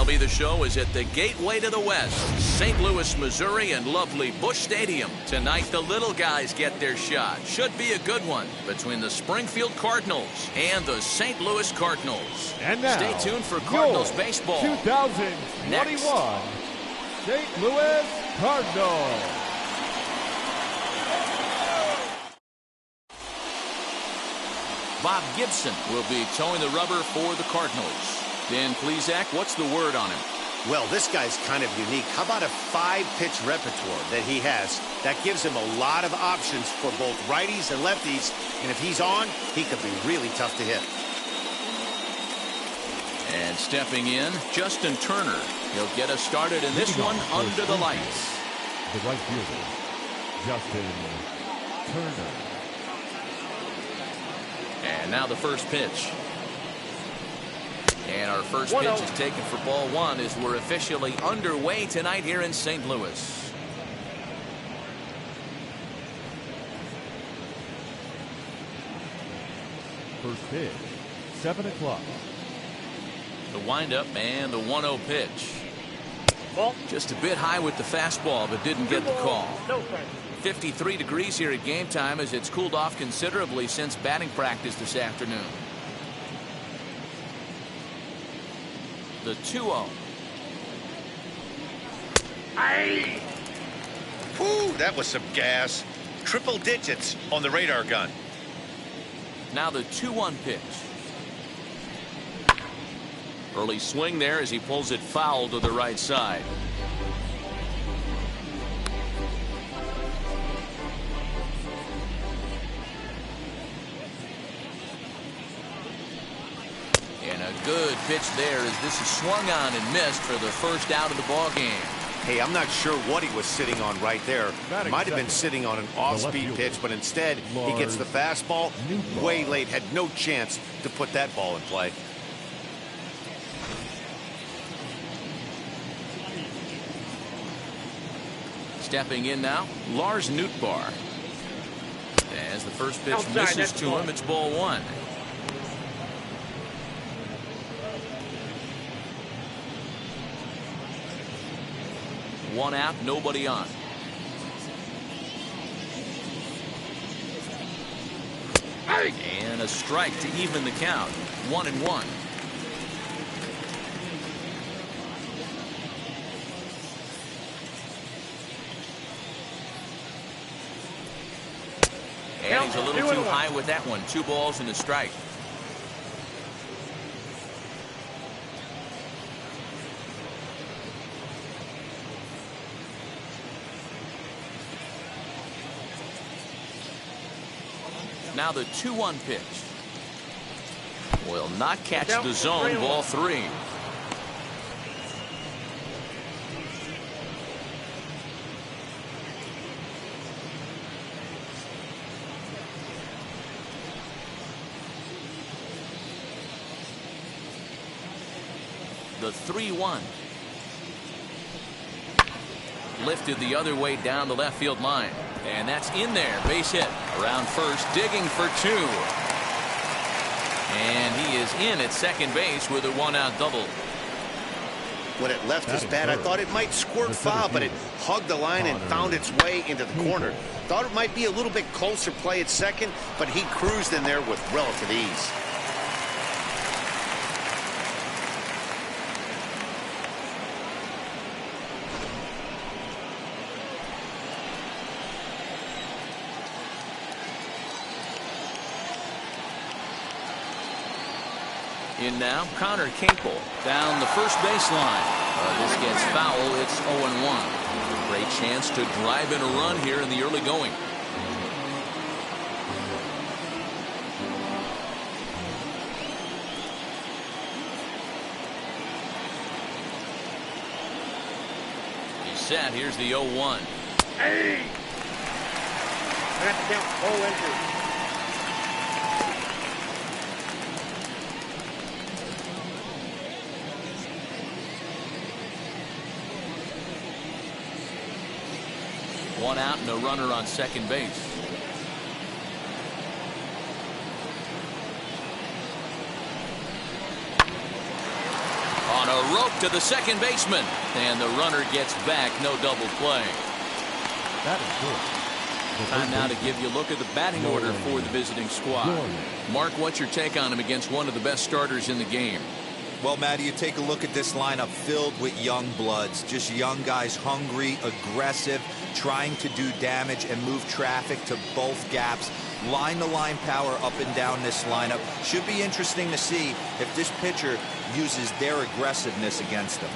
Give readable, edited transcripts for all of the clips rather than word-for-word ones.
MLB The Show is at the gateway to the West, St. Louis, Missouri, and lovely Busch Stadium. Tonight, the little guys get their shot. Should be a good one between the Springfield Cardinals and the St. Louis Cardinals. And now, stay tuned for Cardinals baseball. 2021 Next. St. Louis Cardinals. Bob Gibson will be towing the rubber for the Cardinals. Dan Plesac, what's the word on him? Well, this guy's kind of unique. How about a 5-pitch repertoire that he has? That gives him a lot of options for both righties and lefties. And if he's on, he could be really tough to hit. And stepping in, Justin Turner. He'll get us started in this one under the lights. The right fielder, Justin Turner. And now the first pitch. And our first pitch is taken for ball one as we're officially underway tonight here in St. Louis. First pitch, 7 o'clock. The windup and the 1-0 pitch. Just a bit high with the fastball, but didn't get the call. 53 degrees here at game time as it's cooled off considerably since batting practice this afternoon. The 2-0. Whew, that was some gas. Triple digits on the radar gun. Now the 2-1 pitch. Early swing there as he pulls it foul to the right side. And a good pitch there as this is swung on and missed for the first out of the ball game. Hey, I'm not sure what he was sitting on right there. Might have been sitting on an off-speed pitch, but instead he gets the fastball way late. Had no chance to put that ball in play. Stepping in now, Lars Nootbaar. As the first pitch misses to him, it's ball one. One out, nobody on. And a strike to even the count. 1-1. And he's a little too high with that one. 2 balls and a strike. Now the 2-1 pitch. Will not catch the zone. Ball 3. The 3-1. Lifted the other way down the left field line. And that's in there. Base hit. Around first, digging for 2. And he is in at second base with a 1-out double. When it left his bat, I thought it might squirt foul, but it hugged the line and found its way into the corner. Thought it might be a little bit closer play at second, but he cruised in there with relative ease. In now, Connor Capel down the first baseline. This gets foul. It's 0-1. Great chance to drive in a run here in the early going. He's set. Here's the 0-1. Hey! I have to count full entry. One out and a runner on second base. On A rope to the second baseman. And the runner gets back. No double play. That is good. Time now to give you a look at the batting order for the visiting squad. Mark, what's your take on him against one of the best starters in the game? Well, Matty, you take a look at this lineup filled with young bloods. Just young guys, hungry, aggressive, trying to do damage and move traffic to both gaps. Line-to-line power up and down this lineup. Should be interesting to see if this pitcher uses their aggressiveness against them.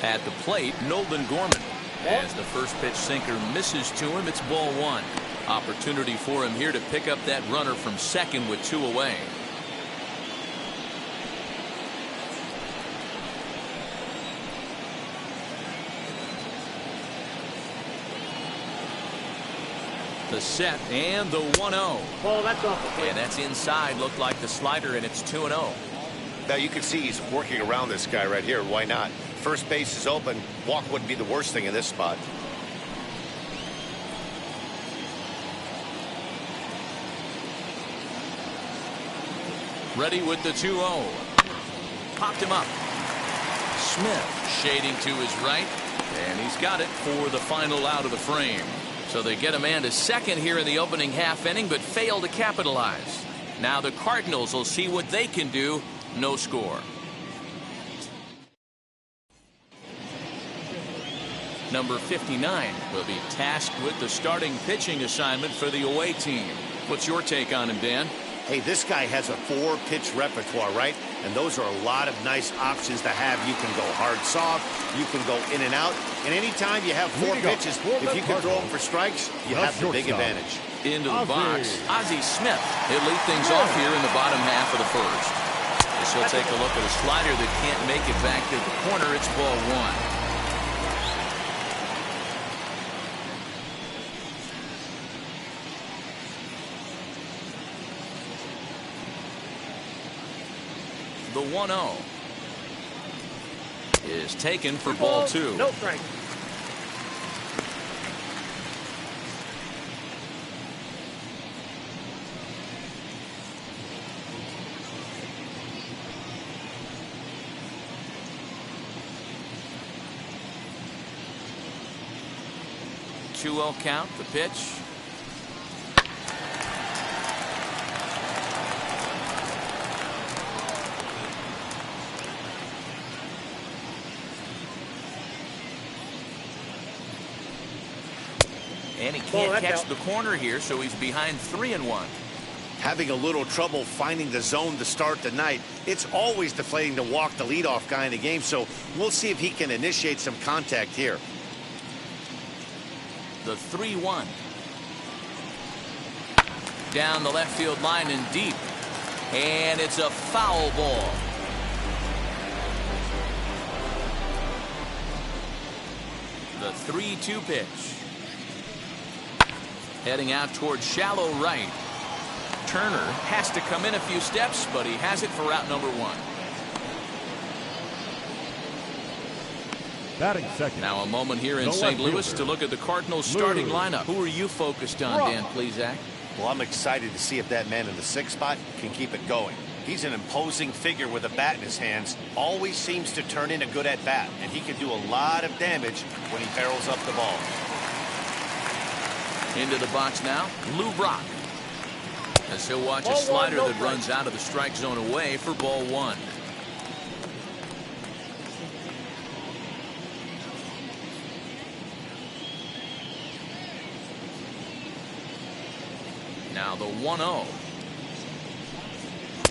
At the plate, Nolan Gorman. As the first pitch sinker misses to him, it's ball one. Opportunity for him here to pick up that runner from second with 2 away. The set and the 1-0. Ball, that's off. And that's inside. Looked like the slider, and it's 2-0. Now you can see he's working around this guy right here. Why not? First base is open. Walk wouldn't be the worst thing in this spot. Ready with the 2-0. Popped him up. Smith shading to his right. And he's got it for the final out of the frame. So they get a man to second here in the opening half inning, but fail to capitalize. Now the Cardinals will see what they can do. No score. Number 59 will be tasked with the starting pitching assignment for the away team. What's your take on him, Dan? Hey, this guy has a 4-pitch repertoire, right? And those are a lot of nice options to have. You can go hard, soft. You can go in and out. And anytime you have 4 pitches, if you can throw them for strikes, you have the big advantage. Into the box, Ozzie Smith. He'll lead things off here in the bottom half of the first. As he'll take a look at a slider that can't make it back to the corner. It's ball one. The 1-0 is taken for ball two. No strike. Two-0 count. The pitch. And he can't catch the corner here, so he's behind 3-1. Having a little trouble finding the zone to start the night. It's always deflating to walk the leadoff guy in the game, so we'll see if he can initiate some contact here. The 3-1. Down the left field line and deep. And it's a foul ball. The 3-2 pitch. Heading out towards shallow right. Turner has to come in a few steps, but he has it for route number one. Batting second. Now a moment here in St. Louis to look at the Cardinals starting lineup. Who are you focused on, Dan Plesac? Well, I'm excited to see if that man in the 6th spot can keep it going. He's an imposing figure with a bat in his hands. Always seems to turn in a good at-bat, and he can do a lot of damage when he barrels up the ball. Into the box now, Lou Brock. As he'll watch a slider that runs out of the strike zone away for ball one. Now the 1-0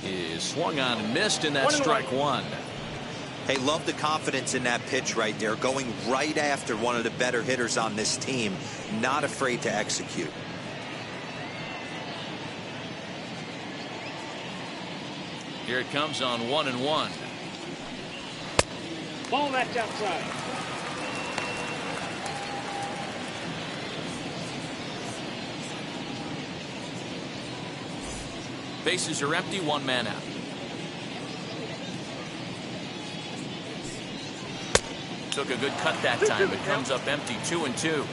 is swung on and missed, and that's strike one. Hey, love the confidence in that pitch right there, going right after one of the better hitters on this team, not afraid to execute. Here it comes on 1-1. Ball, that's outside. Bases are empty, one man out. Took a good cut that time. It comes up empty, 2-2.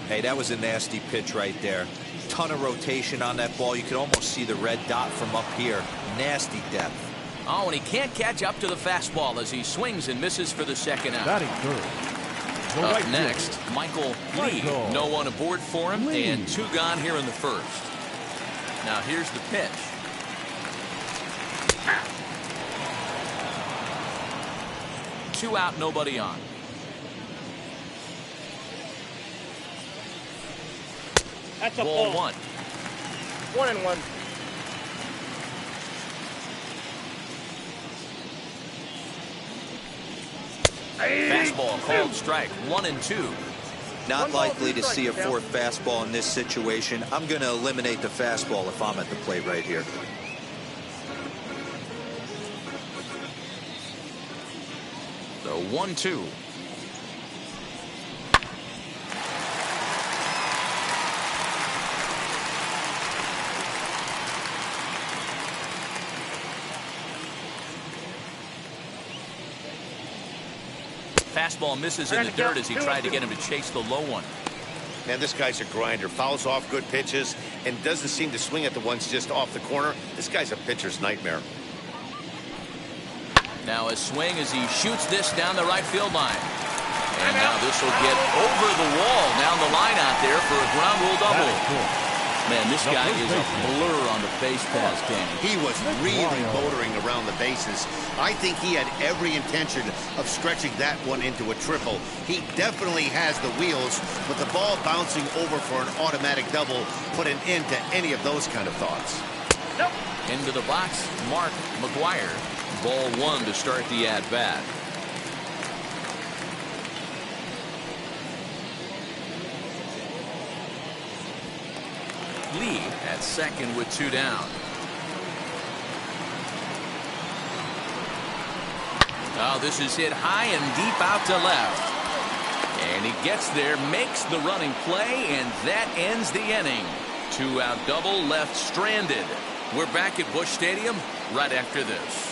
Hey, that was a nasty pitch right there. Ton of rotation on that ball. You could almost see the red dot from up here. Nasty depth. Oh, and he can't catch up to the fastball as he swings and misses for the second out. Batting third. The Up right next, fielder, Michael Lee. Michael No one aboard for him, Lee. and 2 gone here in the first. Now here's the pitch. Two out, nobody on. That's a Ball ball. 1. 1-1. Fastball called strike. 1-2. Not likely to see a fourth fastball in this situation. I'm going to eliminate the fastball if I'm at the plate right here. The 1-2. Fastball misses in the dirt as he tried to get him to chase the low one. Man, this guy's a grinder. Fouls off good pitches and doesn't seem to swing at the ones just off the corner. This guy's a pitcher's nightmare. Now a swing as he shoots this down the right field line. And now this will get over the wall down the line out there for a ground rule double. Man, this guy is a blur on the base pass, Danny. He was really motoring around the bases. I think he had every intention of stretching that one into a triple. He definitely has the wheels, but the ball bouncing over for an automatic double put an end to any of those kind of thoughts. Nope. Into the box, Mark McGuire. Ball 1 to start the at-bat. Lee at second with 2 down. Oh, this is hit high and deep out to left. And he gets there, makes the running play, and that ends the inning. 2-out double left stranded. We're back at Busch Stadium right after this.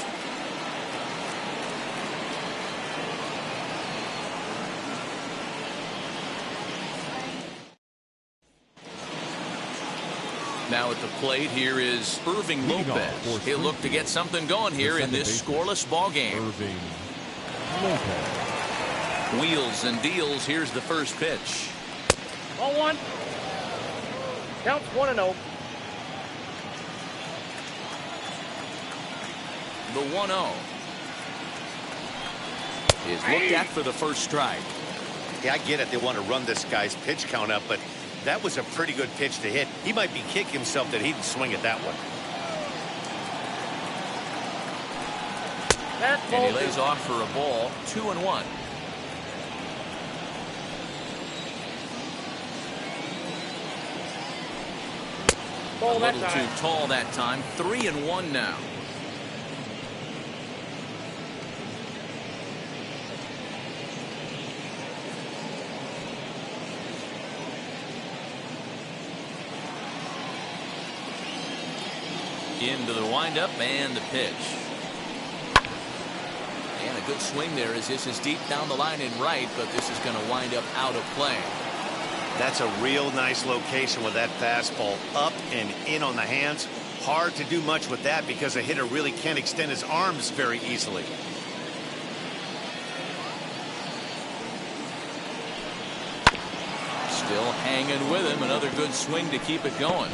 Now at the plate, here is Irving Lopez. He'll look to get something going here in this scoreless ball game. Irving Lopez. Wheels and deals. Here's the first pitch. Ball 1. Counts 1-0. The 1-0 is looked at for the first strike. Yeah, I get it. They want to run this guy's pitch count up, but that was a pretty good pitch to hit. He might be kicking himself that he didn't swing at that one. And he lays off for a ball. 2-1. Ball A little that too time. tall that time. 3-1 now. Into the windup and the pitch. And a good swing there as this is deep down the line in right, but this is going to wind up out of play. That's a real nice location with that fastball up and in on the hands. Hard to do much with that because a hitter really can't extend his arms very easily. Still hanging with him. Another good swing to keep it going.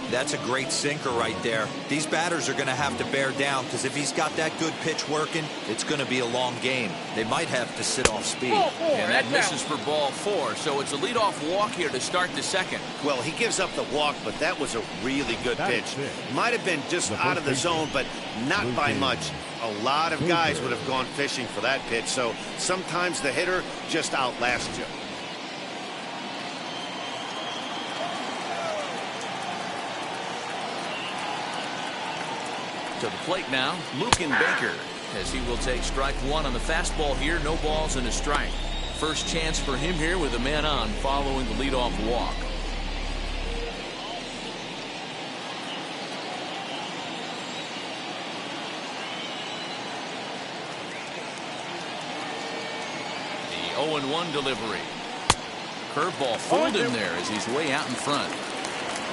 That's a great sinker right there. These batters are going to have to bear down because if he's got that good pitch working, it's going to be a long game. They might have to sit off speed. Ball 4. And that That's misses out. for ball 4. So it's a leadoff walk here to start the second. Well, he gives up the walk, but that was a really good That's pitch. it. Might have been just The out first of the base zone, but not Blue by team. much. A lot of Blue guys team. would have gone fishing for that pitch, so sometimes the hitter just outlasts you. To the plate now, Lucan Baker, as he will take strike 1 on the fastball here. No balls and a strike. First chance for him here with a man on following the leadoff walk. The 0-1 delivery. Curveball fooled him there as he's way out in front.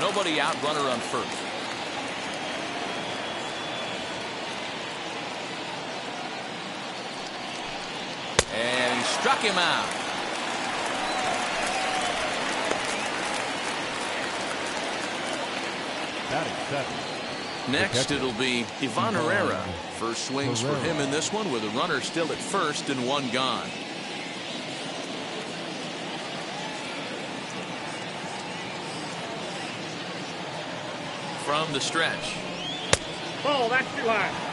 Nobody out, runner on first. Struck him out. Next, it'll be Ivan Herrera. First swings for him in this one with a runner still at first and one gone. From the stretch. Oh, that's too high.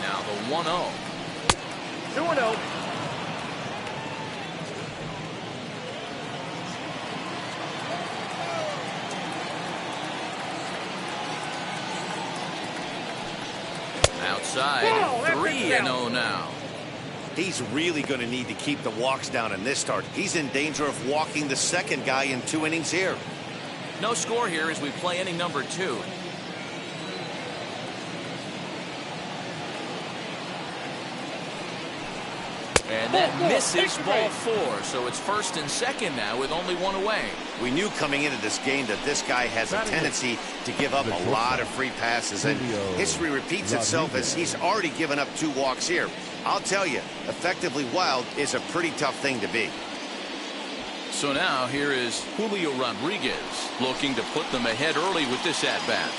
Now the 1-0. 2-0. Outside, 3-0 now. He's really going to need to keep the walks down in this start. He's in danger of walking the second guy in 2 innings here. No score here as we play inning number 2. And that misses ball 4, so it's first and second now with only one away. We knew coming into this game that this guy has a tendency to give up a lot of free passes, and history repeats itself as he's already given up 2 walks here. I'll tell you, effectively wild is a pretty tough thing to be. So now here is Julio Rodriguez looking to put them ahead early with this at-bat.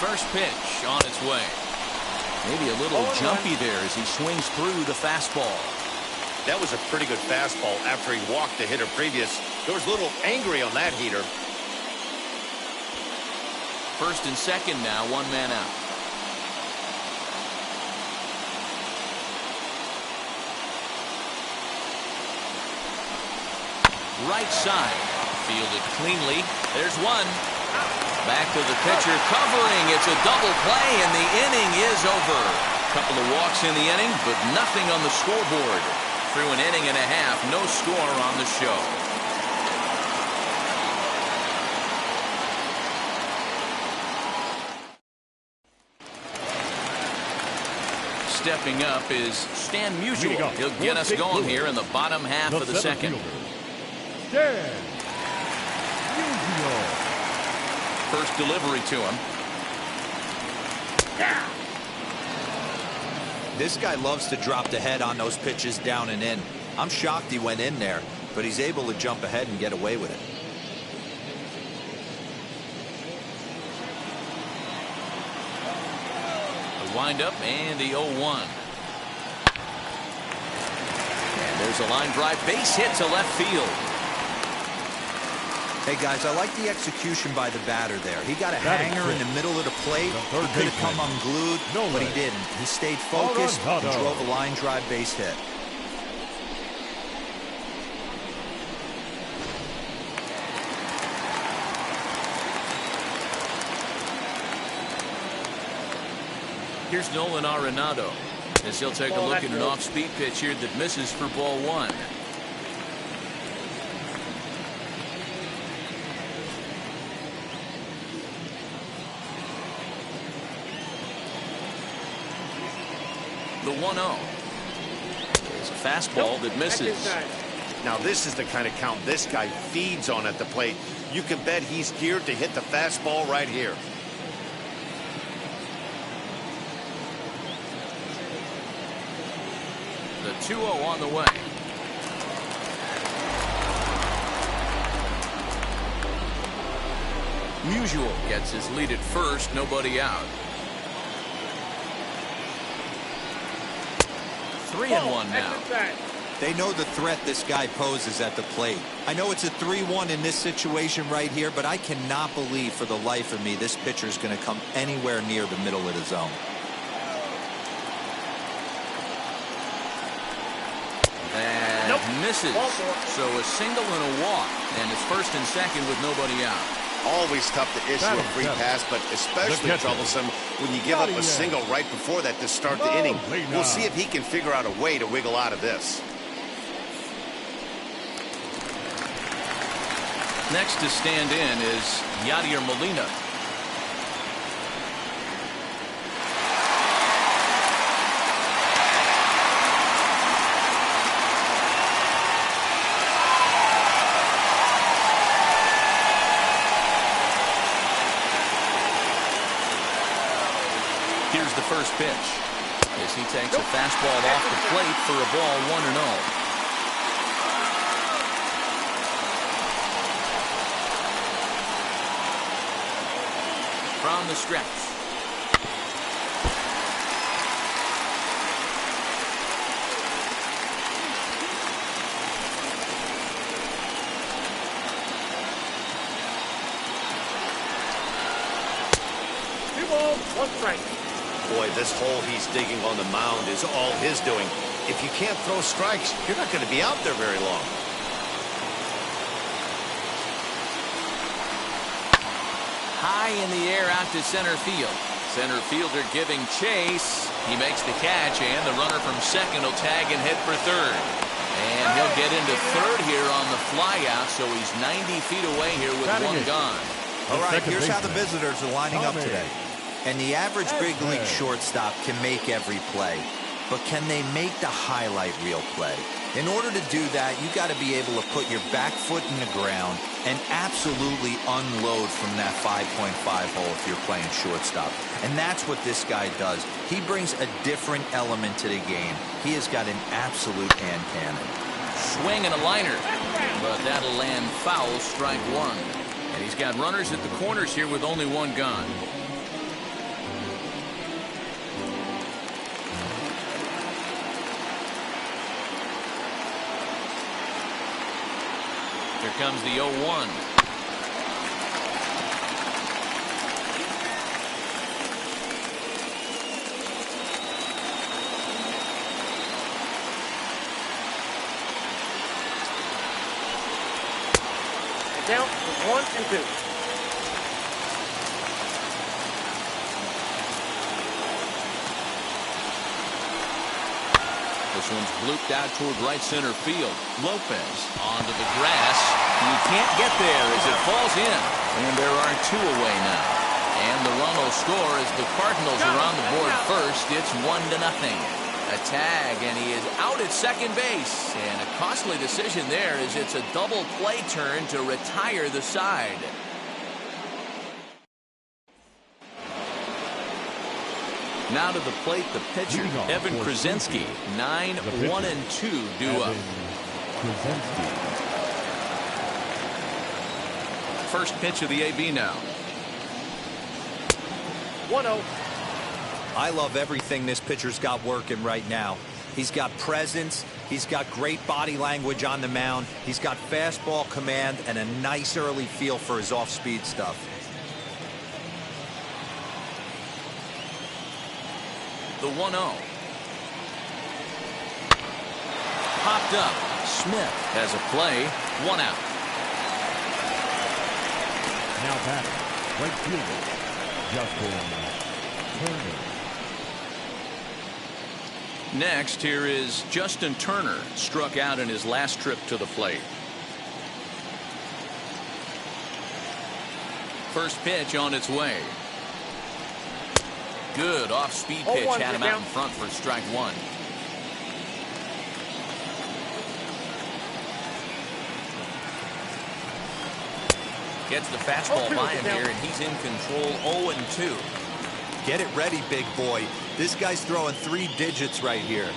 First pitch on its way. Maybe a little jumpy there as he swings through the fastball. That was a pretty good fastball after he walked the hitter previous. There was a little angry on that heater. First and second now, 1 man out. Right side. Fielded cleanly. There's one. Back to the pitcher covering. It's a double play and the inning is over. Couple of walks in the inning, but nothing on the scoreboard. Through an inning and a half, no score on the show. Stepping up is Stan Muzio. He'll get us going here in the bottom half of the second. Stan Muzio. First delivery to him. This guy loves to drop the head on those pitches down and in. I'm shocked he went in there, but he's able to jump ahead and get away with it. The windup and the 0-1. And there's a line drive base hit to left field. Hey guys, I like the execution by the batter there. He got a hanger in the middle of the plate. He could have come unglued, but he didn't. He stayed focused and drove a line drive base hit. Here's Nolan Arenado as he'll take a look at an off-speed pitch here that misses for ball 1. The 1-0. It's a fastball that misses. Now this is the kind of count this guy feeds on at the plate. You can bet he's geared to hit the fastball right here. The 2-0 on the way. Muzio gets his lead at first, nobody out. 3-1 now. They know the threat this guy poses at the plate. I know it's a 3-1 in this situation right here, but I cannot believe for the life of me this pitcher is going to come anywhere near the middle of the zone. That misses. So a single and a walk, and it's first and second with nobody out. Always tough to issue a free pass, but especially troublesome when you give up a single right before that to start the inning. We'll see if he can figure out a way to wiggle out of this. Next to stand in is Yadier Molina. Here's the first pitch as he takes a fastball off the plate for a ball 1-0. From the stretch. Two balls, one strike. Boy, this hole he's digging on the mound is all his doing. If you can't throw strikes, you're not going to be out there very long. High in the air out to center field. Center fielder giving chase. He makes the catch, and the runner from second will tag and head for third. And he'll get into third here on the flyout, so he's 90 feet away here with one gone. All right, here's how the visitors are lining up today. And the average big league shortstop can make every play. But can they make the highlight reel play? In order to do that, you got to be able to put your back foot in the ground and absolutely unload from that 5.5 hole if you're playing shortstop. And that's what this guy does. He brings a different element to the game. He has got an absolute hand cannon. Swing and a liner, but that'll land foul, strike one. And he's got runners at the corners here with only one gone. Here comes the 0-1. Down to 1 and 2. This one's blooped out toward right center field. Lopez onto the grass. You can't get there as it falls in. And there are two away now. And the run will score as the Cardinals are on the board first. It's 1-0. A tag, and he is out at second base. And a costly decision there as it's a double play turn to retire the side. Now to the plate, the pitcher, Evan Krasinski. 9-1-2 due up. First pitch of the AB now. 1-0. I love everything this pitcher's got working right now. He's got presence. He's got great body language on the mound. He's got fastball command and a nice early feel for his off-speed stuff. The 1-0. Popped up. Smith has a play. 1 out. Now batting, right fielder, Justin Turner. Next, here is Justin Turner, struck out in his last trip to the plate. First pitch on its way. Good off-speed pitch, had him out in front for strike one. Gets the fastball by him here, and he's in control. 0-2. Get it ready, big boy. This guy's throwing 3 digits right here.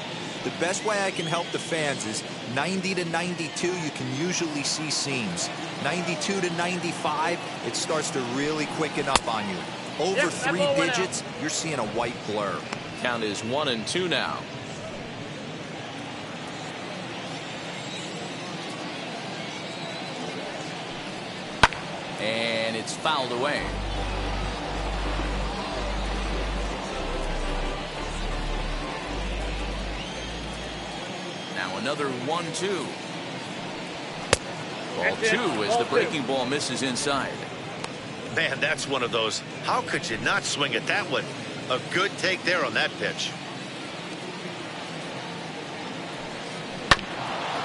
The best way I can help the fans is 90 to 92, you can usually see seams. 92 to 95, it starts to really quicken up on you. Over 3 digits, you're seeing a white blur. Count is 1-2 now. And it's fouled away. Now another 1-2. Ball 2 as the breaking ball misses inside. Man, that's one of those. How could you not swing at that one? A good take there on that pitch.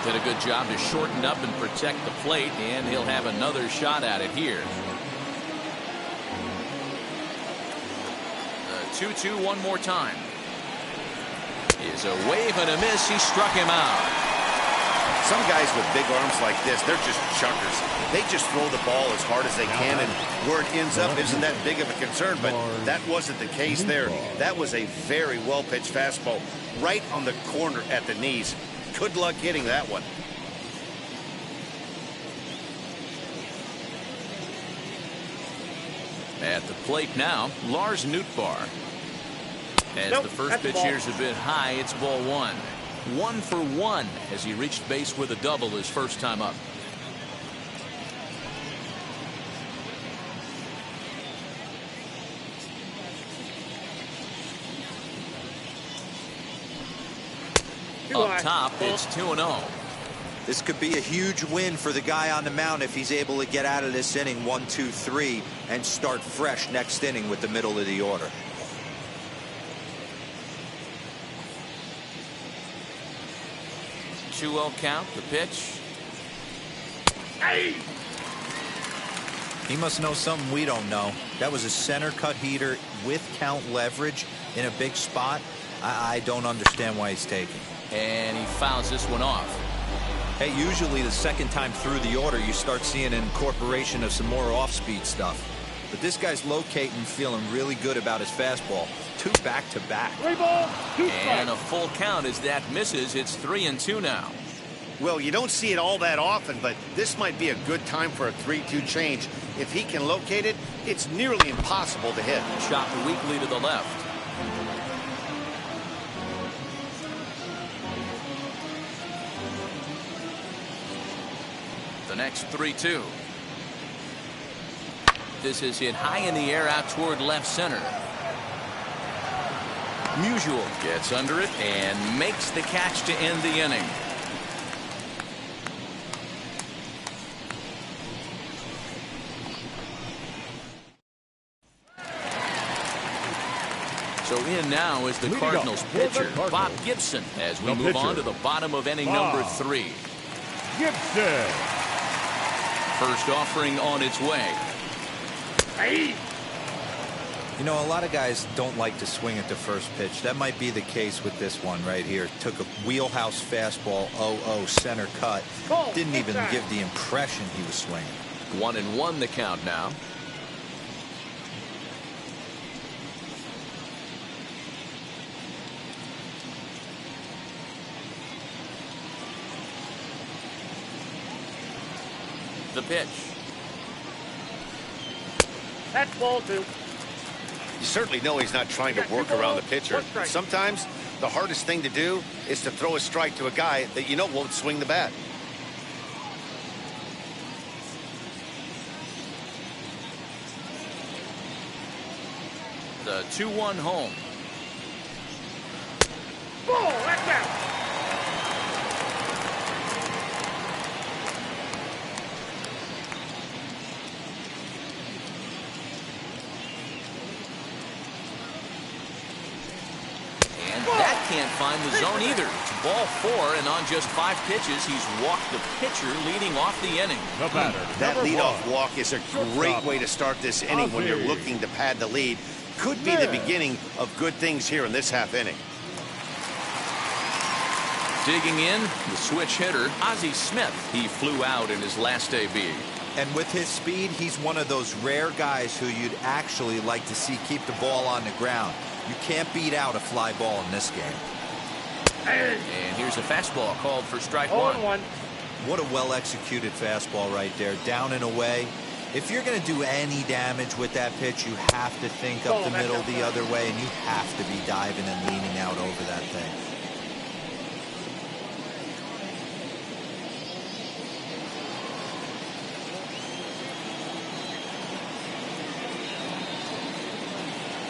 Did a good job to shorten up and protect the plate, and he'll have another shot at it here. 2-2 one more time. Is a wave and a miss. He struck him out. Some guys with big arms like this, they're just chuckers. They just throw the ball as hard as they can, and where it ends up isn't that big of a concern, but that wasn't the case there. That was a very well-pitched fastball right on the corner at the knees. Good luck hitting that one. At the plate now, Lars Nootbaar. As the first pitch here's a bit high, it's ball one. 1 for 1 as he reached base with a double his first time up. Up top, it's 2-0. This could be a huge win for the guy on the mound if he's able to get out of this inning 1, 2, 3 and start fresh next inning with the middle of the order. Two-0 count, the pitch. Hey! He must know something we don't know. That was a center cut heater with count leverage in a big spot. I don't understand why he's taking. And he fouls this one off. Hey, usually the second time through the order, you start seeing an incorporation of some more off-speed stuff. But this guy's locating, feeling really good about his fastball. 2 back-to-back. 3 balls, 2 strikes. And a full count as that misses. It's 3-2 now. Well, you don't see it all that often, but this might be a good time for a 3-2 change. If he can locate it, it's nearly impossible to hit. Chopped weakly to the left. The next 3-2. This is hit high in the air out toward left center. Muzio gets under it and makes the catch to end the inning. So in now is the Cardinals pitcher, Bob Gibson, as we move on to the bottom of inning number 3. Gibson. First offering on its way. Hey! You know, a lot of guys don't like to swing at the first pitch. That might be the case with this one right here. Took a wheelhouse fastball, 0-0 center cut. Didn't even give the impression he was swinging. 1-1 the count now. The pitch. That's ball 2. You certainly know he's not trying to work around the pitcher. Sometimes the hardest thing to do is to throw a strike to a guy that you know won't swing the bat. The 2-1 home. Ball, that's out. Can't find the zone either. It's ball 4, and on just 5 pitches, he's walked the pitcher, leading off the inning. The batter, That number leadoff 1. walk is a great way to start this inning when you're looking to pad the lead. Could be the beginning of good things here in this half inning. Digging in, the switch hitter, Ozzie Smith. He flew out in his last AB. And with his speed, he's one of those rare guys who you'd actually like to see keep the ball on the ground. You can't beat out a fly ball in this game. And here's a fastball called for strike 1. What a well-executed fastball right there, down and away. If you're going to do any damage with that pitch, you have to think up the middle the other way, and you have to be diving and leaning out over that thing.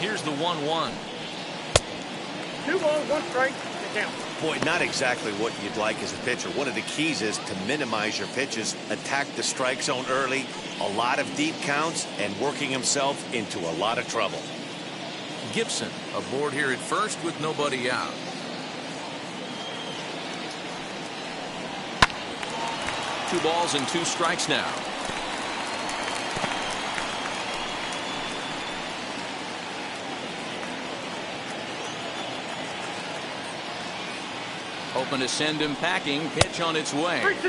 Here's the 1-1. 2 balls, 1 strike. Count. Boy, not exactly what you'd like as a pitcher. One of the keys is to minimize your pitches, attack the strike zone early, a lot of deep counts, and working himself into a lot of trouble. Gibson aboard here at first with nobody out. Two balls and 2 strikes now. Hoping to send him packing. Pitch on its way. 3-2.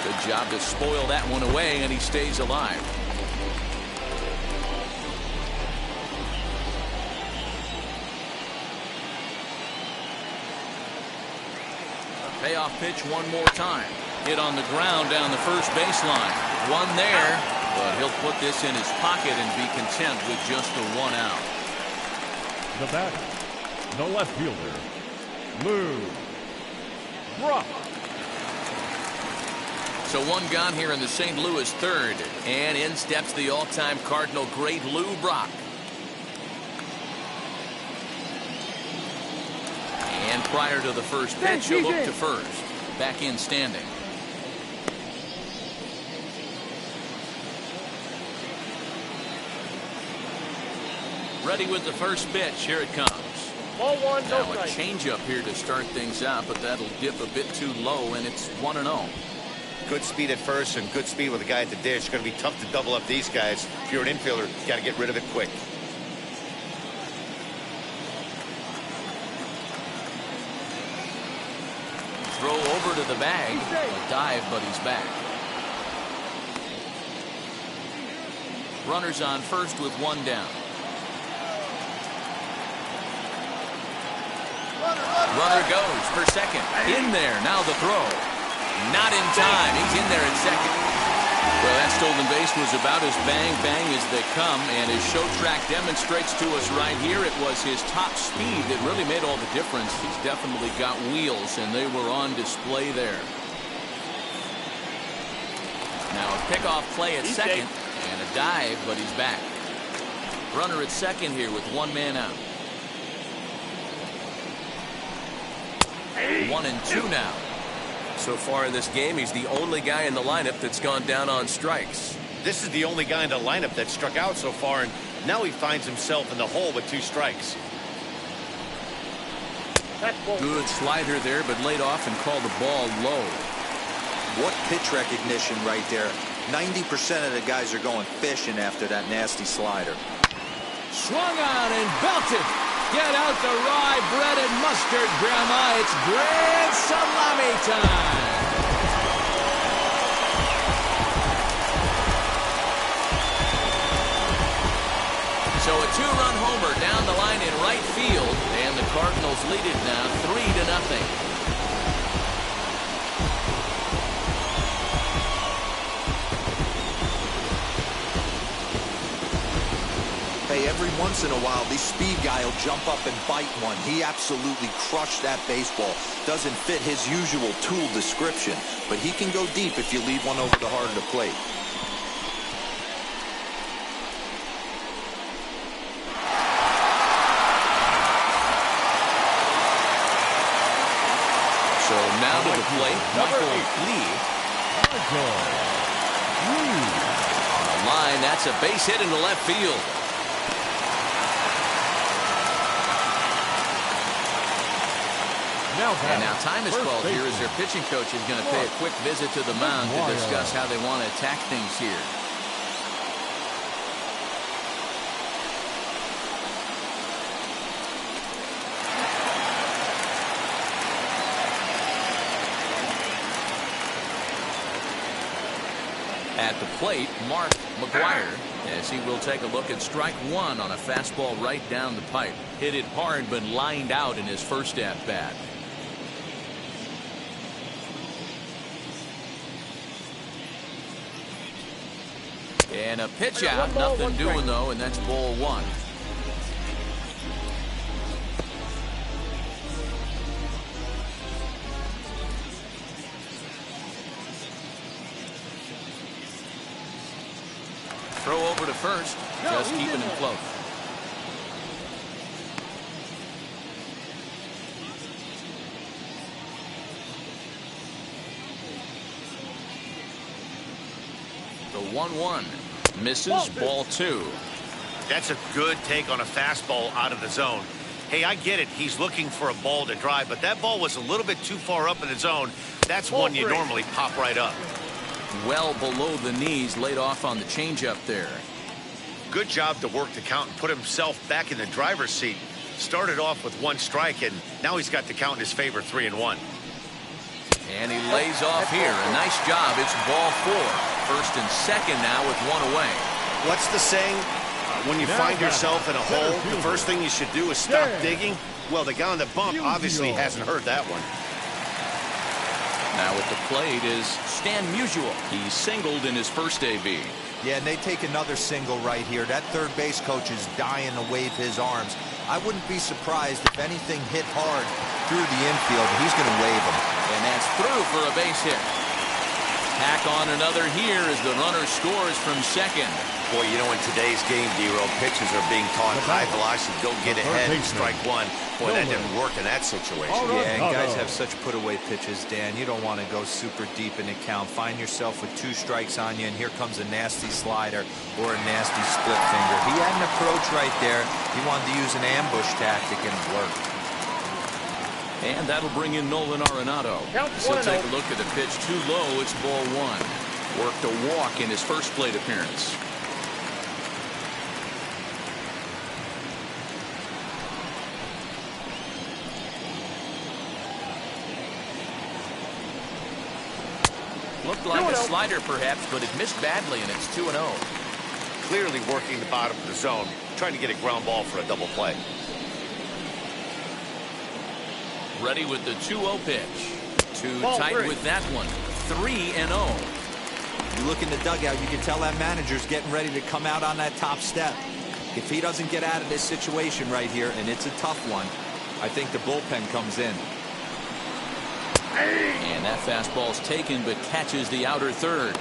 Good job to spoil that one away, and he stays alive. Payoff pitch one more time. Hit on the ground down the first baseline. One there, but he'll put this in his pocket and be content with just the one out. The batter, the left fielder, Lou Brock. So one gone here in the St. Louis third, and in steps the all-time Cardinal great Lou Brock. And prior to the first pitch, he'll look to first. Back in standing. Ready with the first pitch. Here it comes. Ball one, no Now a strike. changeup here to start things out, but that'll dip a bit too low, and it's 1-0. Good speed at first and good speed with a guy at the dish. It's going to be tough to double up these guys. If you're an infielder, you got to get rid of it quick. Throw over to the bag. A dive, but he's back. Runners on first with one down. Runner goes for second. In there. Now the throw. Not in time. He's in there at second. Well, that stolen base was about as bang-bang as they come, and his show track demonstrates to us right here it was his top speed that really made all the difference. He's definitely got wheels, and they were on display there. Now a pickoff play at second, and a dive, but he's back. Runner at second here with one man out. 1-2 now. So far in this game, he's the only guy in the lineup that's gone down on strikes. This is the only guy in the lineup that struck out so far, and now he finds himself in the hole with 2 strikes. Good slider there, but laid off and called the ball low. What pitch recognition right there. 90% of the guys are going fishing after that nasty slider. Swung on and belted. Get out the rye bread and mustard, Grandma. It's grand salami time. So a 2-run homer down the line in right field, and the Cardinals lead it now 3-0. Hey, every once in a while, this speed guy will jump up and bite one. He absolutely crushed that baseball. Doesn't fit his usual tool description, but he can go deep if you leave one over the heart of the plate. So now to the plate, Michael Lee. On the line, that's a base hit into left field. And now time is called here as their pitching coach is going to pay a quick visit to the mound to discuss how they want to attack things here. At the plate, Mark McGuire, as he will take a look at strike one on a fastball right down the pipe. Hit it hard, but lined out in his first at-bat. And a pitch out, nothing doing though, and that's ball one. Throw over to first, just keeping him close. The 1-1 misses, ball two. That's a good take on a fastball out of the zone. Hey, I get it. He's looking for a ball to drive, but that ball was a little bit too far up in the zone. That's one you normally pop right up. Well below the knees, laid off on the changeup there. Good job to work the count and put himself back in the driver's seat. Started off with 1 strike, and now he's got the count in his favor, 3-1. And he lays off here. A nice job. It's ball 4. First and second now with 1 away. What's the saying? When you find yourself in a hole, the first thing you should do is stop digging. Well, the guy on the bump obviously hasn't heard that one. Now at the plate is Stan Muzio. He singled in his first AB. Yeah, and they take another single right here. That third base coach is dying to wave his arms. I wouldn't be surprised if anything hit hard through the infield. He's going to wave them. And that's through for a base hit. Tack on another here as the runner scores from second. Boy, you know, in today's game, D-Roll, pitchers are being taught high velocity, go get ahead and strike 1. Boy, that didn't work in that situation. Yeah, and guys have such put-away pitches, Dan. You don't want to go super deep in the count. Find yourself with 2 strikes on you, and here comes a nasty slider or a nasty split finger. He had an approach right there. He wanted to use an ambush tactic, and it worked. And that'll bring in Nolan Arenado. So take a look at the pitch. Too low. It's ball 1. Worked a walk in his first plate appearance. Looked like a slider perhaps, but it missed badly, and it's 2-0. Clearly working the bottom of the zone, trying to get a ground ball for a double play. Ready with the 2-0 pitch. Too tight with that one. 3-0. You look in the dugout, you can tell that manager's getting ready to come out on that top step. If he doesn't get out of this situation right here, and it's a tough one, I think the bullpen comes in. And that fastball's taken, but catches the outer third.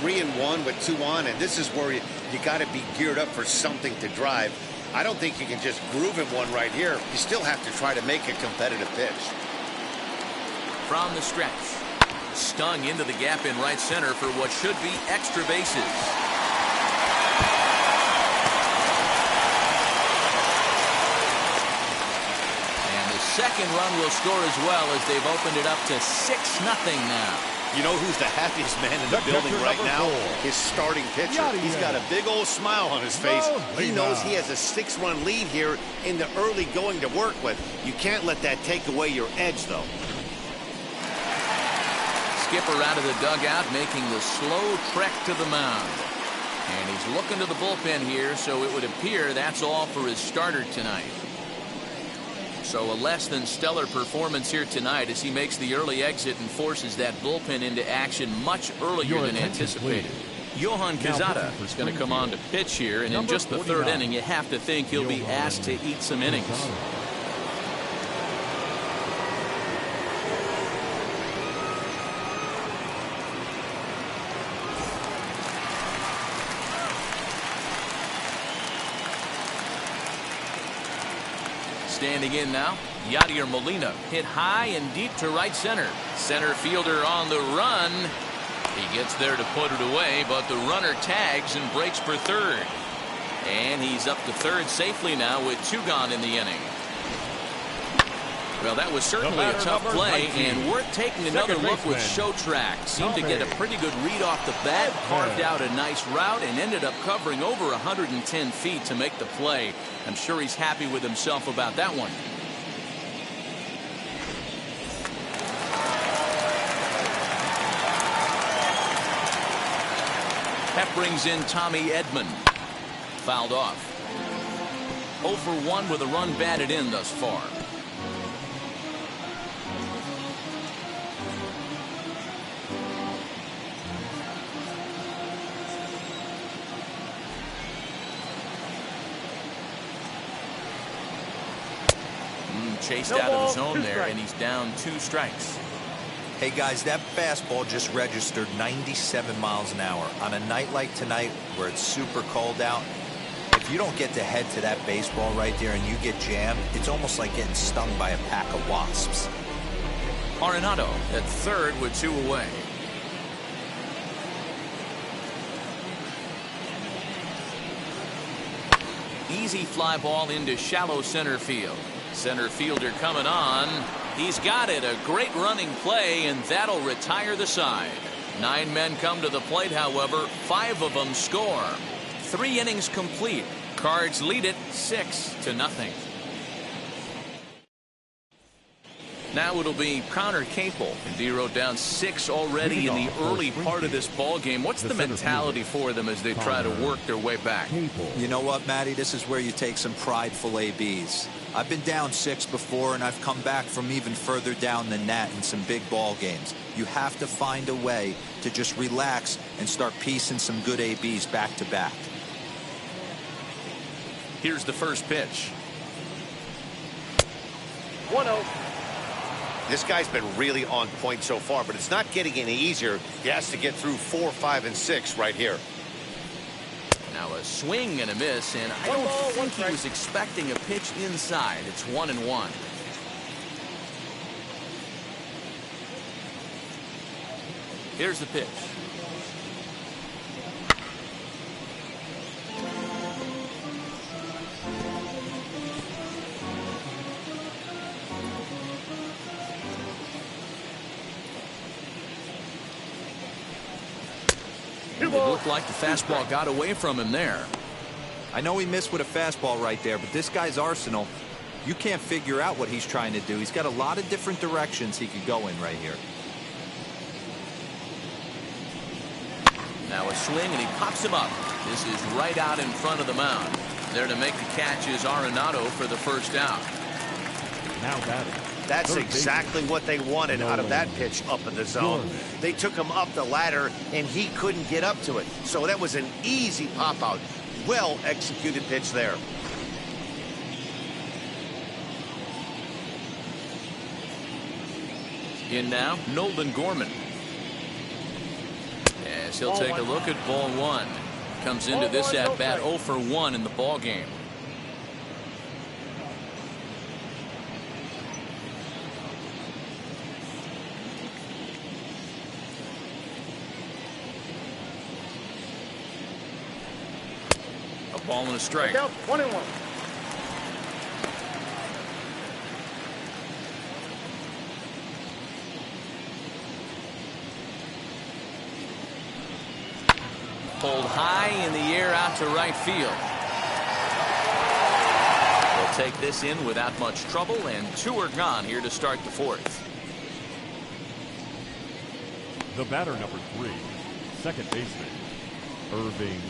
3-1 with 2 on, and this is where you got to be geared up for something to drive. I don't think you can just groove him one right here. You still have to try to make a competitive pitch. From the stretch. Stung into the gap in right center for what should be extra bases. Second run will score as well as they've opened it up to 6-0 now. You know who's the happiest man in the building right now? His starting pitcher. He's got a big old smile on his face. He knows he has a 6-run lead here in the early going to work with. You can't let that take away your edge, though. Skipper out of the dugout, making the slow trek to the mound. And he's looking to the bullpen here, so it would appear that's all for his starter tonight. So a less than stellar performance here tonight as he makes the early exit and forces that bullpen into action much earlier than anticipated. Johan Quezada is going to come on to pitch here, and in just the third inning, you have to think he'll be asked to eat some innings. Standing in now, Yadier Molina hit high and deep to right center. Center fielder on the run. He gets there to put it away, but the runner tags and breaks for third. And he's up to third safely now with 2 gone in the inning. Well, that was certainly a tough play, and worth taking another look with Showtrack. Seemed to get a pretty good read off the bat, carved out a nice route, and ended up covering over 110 feet to make the play. I'm sure he's happy with himself about that one. That brings in Tommy Edmond. Fouled off. 0 for 1 with a run batted in thus far. Chased out of the zone there, and he's down 2 strikes. Hey guys, that fastball just registered 97 miles an hour. On a night like tonight where it's super cold out, if you don't get to head to that baseball right there and you get jammed, it's almost like getting stung by a pack of wasps. Arenado at third with 2 away. Easy fly ball into shallow center field. Center fielder coming on. He's got it. A great running play, and that'll retire the side. 9 men come to the plate, however. 5 of them score. 3 innings complete. Cards lead it 6-0. Now it'll be Connor Capel. D-Row down 6 already in the early part of this ball game. What's the mentality for them as they try to work their way back? You know what, Matty? This is where you take some prideful ABs. I've been down 6 before, and I've come back from even further down than that in some big ball games. You have to find a way to just relax and start piecing some good ABs back to back. Here's the first pitch. 1-0. This guy's been really on point so far, but it's not getting any easier. He has to get through 4, 5, and 6 right here. Now a swing and a miss, and I don't think he was expecting a pitch inside. It's 1-1. Here's the pitch. It looked like the fastball got away from him there. I know he missed with a fastball right there, but this guy's arsenal, you can't figure out what he's trying to do. He's got a lot of different directions he could go in right here. Now a swing, and he pops him up. This is right out in front of the mound. There to make the catch is Arenado for the first out. Now batting. That's exactly what they wanted out of that pitch up in the zone. They took him up the ladder, and he couldn't get up to it. So that was an easy pop-out. Well-executed pitch there. In now, Nolan Gorman. As he'll take a look at ball 1. Comes into this at-bat 0 for 1 in the ball game. A ball and a strike. 1-1. Pulled high in the air out to right field. They'll take this in without much trouble, and 2 are gone here to start the 4th. The batter, number 3, second baseman, Irving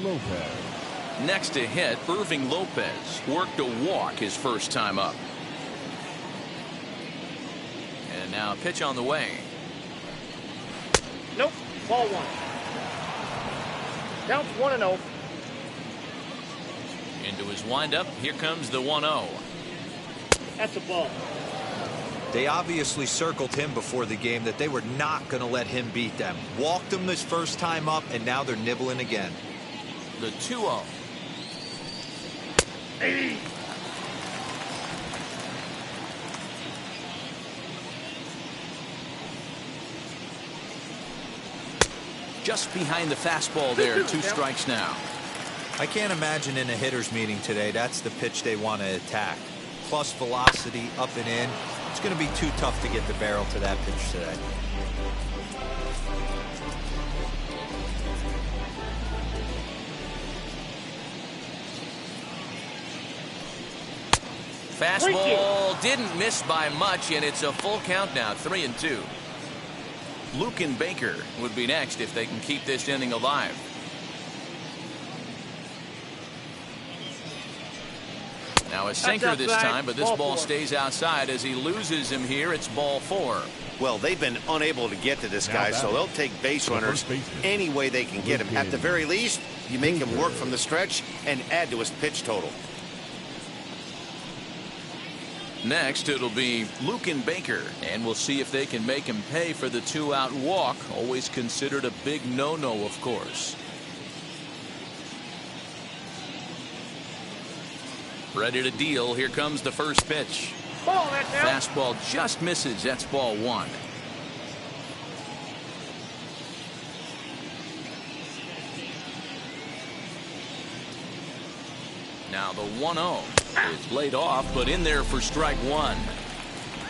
Lopez. Next to hit, Irving Lopez worked a walk his first time up. And now a pitch on the way. Nope. Ball 1. Counts 1-0. Into his windup. Here comes the 1-0. That's a ball. They obviously circled him before the game that they were not going to let him beat them. Walked him this first time up, and now they're nibbling again. The 2-0. Hey. Just behind the fastball there. 2 strikes now. I can't imagine in a hitter's meeting today that's the pitch they want to attack. Plus velocity up and in. It's going to be too tough to get the barrel to that pitch today. Fastball didn't miss by much, and it's a full count now. 3-2. Luken Baker would be next if they can keep this inning alive. Now a sinker this time, but this ball stays outside as he loses him here. It's ball 4. Well, they've been unable to get to this guy, so they'll take base runners any way they can get him. At the very least, you make him work from the stretch and add to his pitch total. Next, it'll be Luken Baker, and we'll see if they can make him pay for the 2-out walk. Always considered a big no-no, of course. Ready to deal. Here comes the first pitch. Ball, that's out. Fastball just misses. That's ball 1. Now the 1-0 is laid off, but in there for strike one.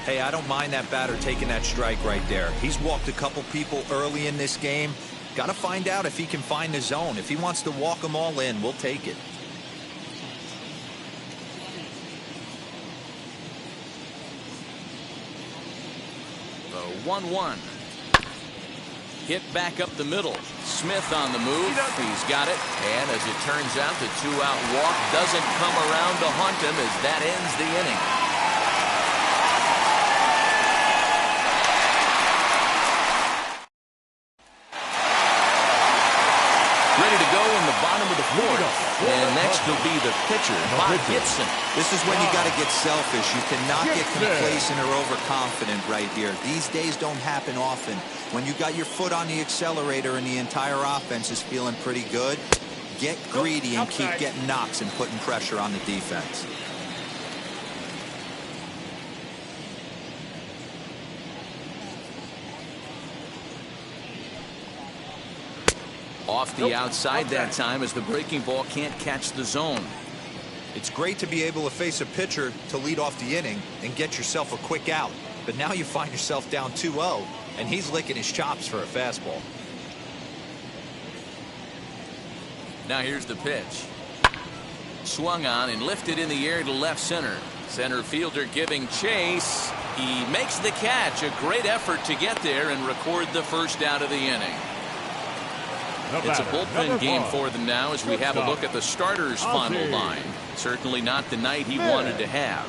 Hey, I don't mind that batter taking that strike right there. He's walked a couple people early in this game. Got to find out if he can find the zone. If he wants to walk them all in, we'll take it. The 1-1. Hit back up the middle. Smith on the move. He's got it. And as it turns out, the two-out walk doesn't come around to haunt him as that ends the inning. Ready to go in the bottom of the fourth. And next will be the pitcher, Bob Gibson. This is when you got to get selfish. You cannot get complacent or overconfident right here. These days don't happen often. When you got your foot on the accelerator and the entire offense is feeling pretty good, get greedy and keep getting knocks and putting pressure on the defense. Off the outside that time as the breaking ball can't catch the zone. It's great to be able to face a pitcher to lead off the inning and get yourself a quick out. But now you find yourself down 2-0, and he's licking his chops for a fastball. Now here's the pitch. Swung on and lifted in the air to left center. Center fielder giving chase. He makes the catch. A great effort to get there and record the first out of the inning. It's a bullpen game for them now as we have a look at the starter's final line. Certainly not the night he wanted to have.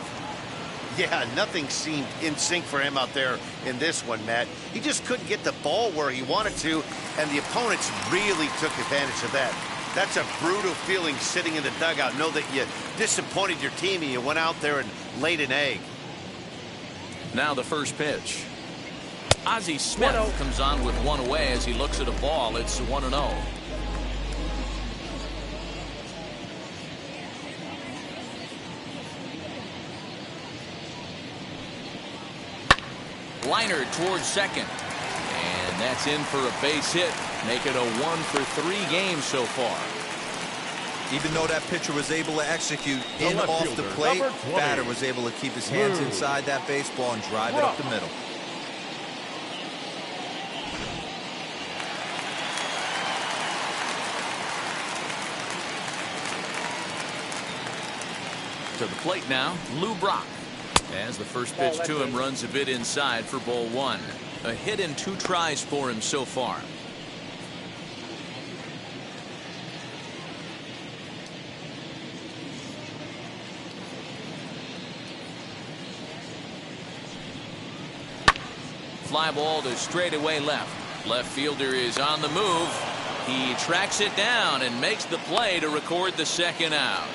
Yeah, nothing seemed in sync for him out there in this one, Matt. He just couldn't get the ball where he wanted to, and the opponents really took advantage of that. That's a brutal feeling sitting in the dugout. Know that you disappointed your team and you went out there and laid an egg. Now the first pitch. Ozzie Smith comes on with one away as he looks at a ball. It's 1-0. Liner towards second. And that's in for a base hit. Make it a 1-for-3 game so far. Even though that pitcher was able to execute in off the plate, batter was able to keep his hands inside that baseball and drive it up the middle. To the plate now, Lou Brock. As the first pitch to him runs a bit inside for ball one. A hit in 2 tries for him so far. Fly ball to straightaway left. Left fielder is on the move. He tracks it down and makes the play to record the second out.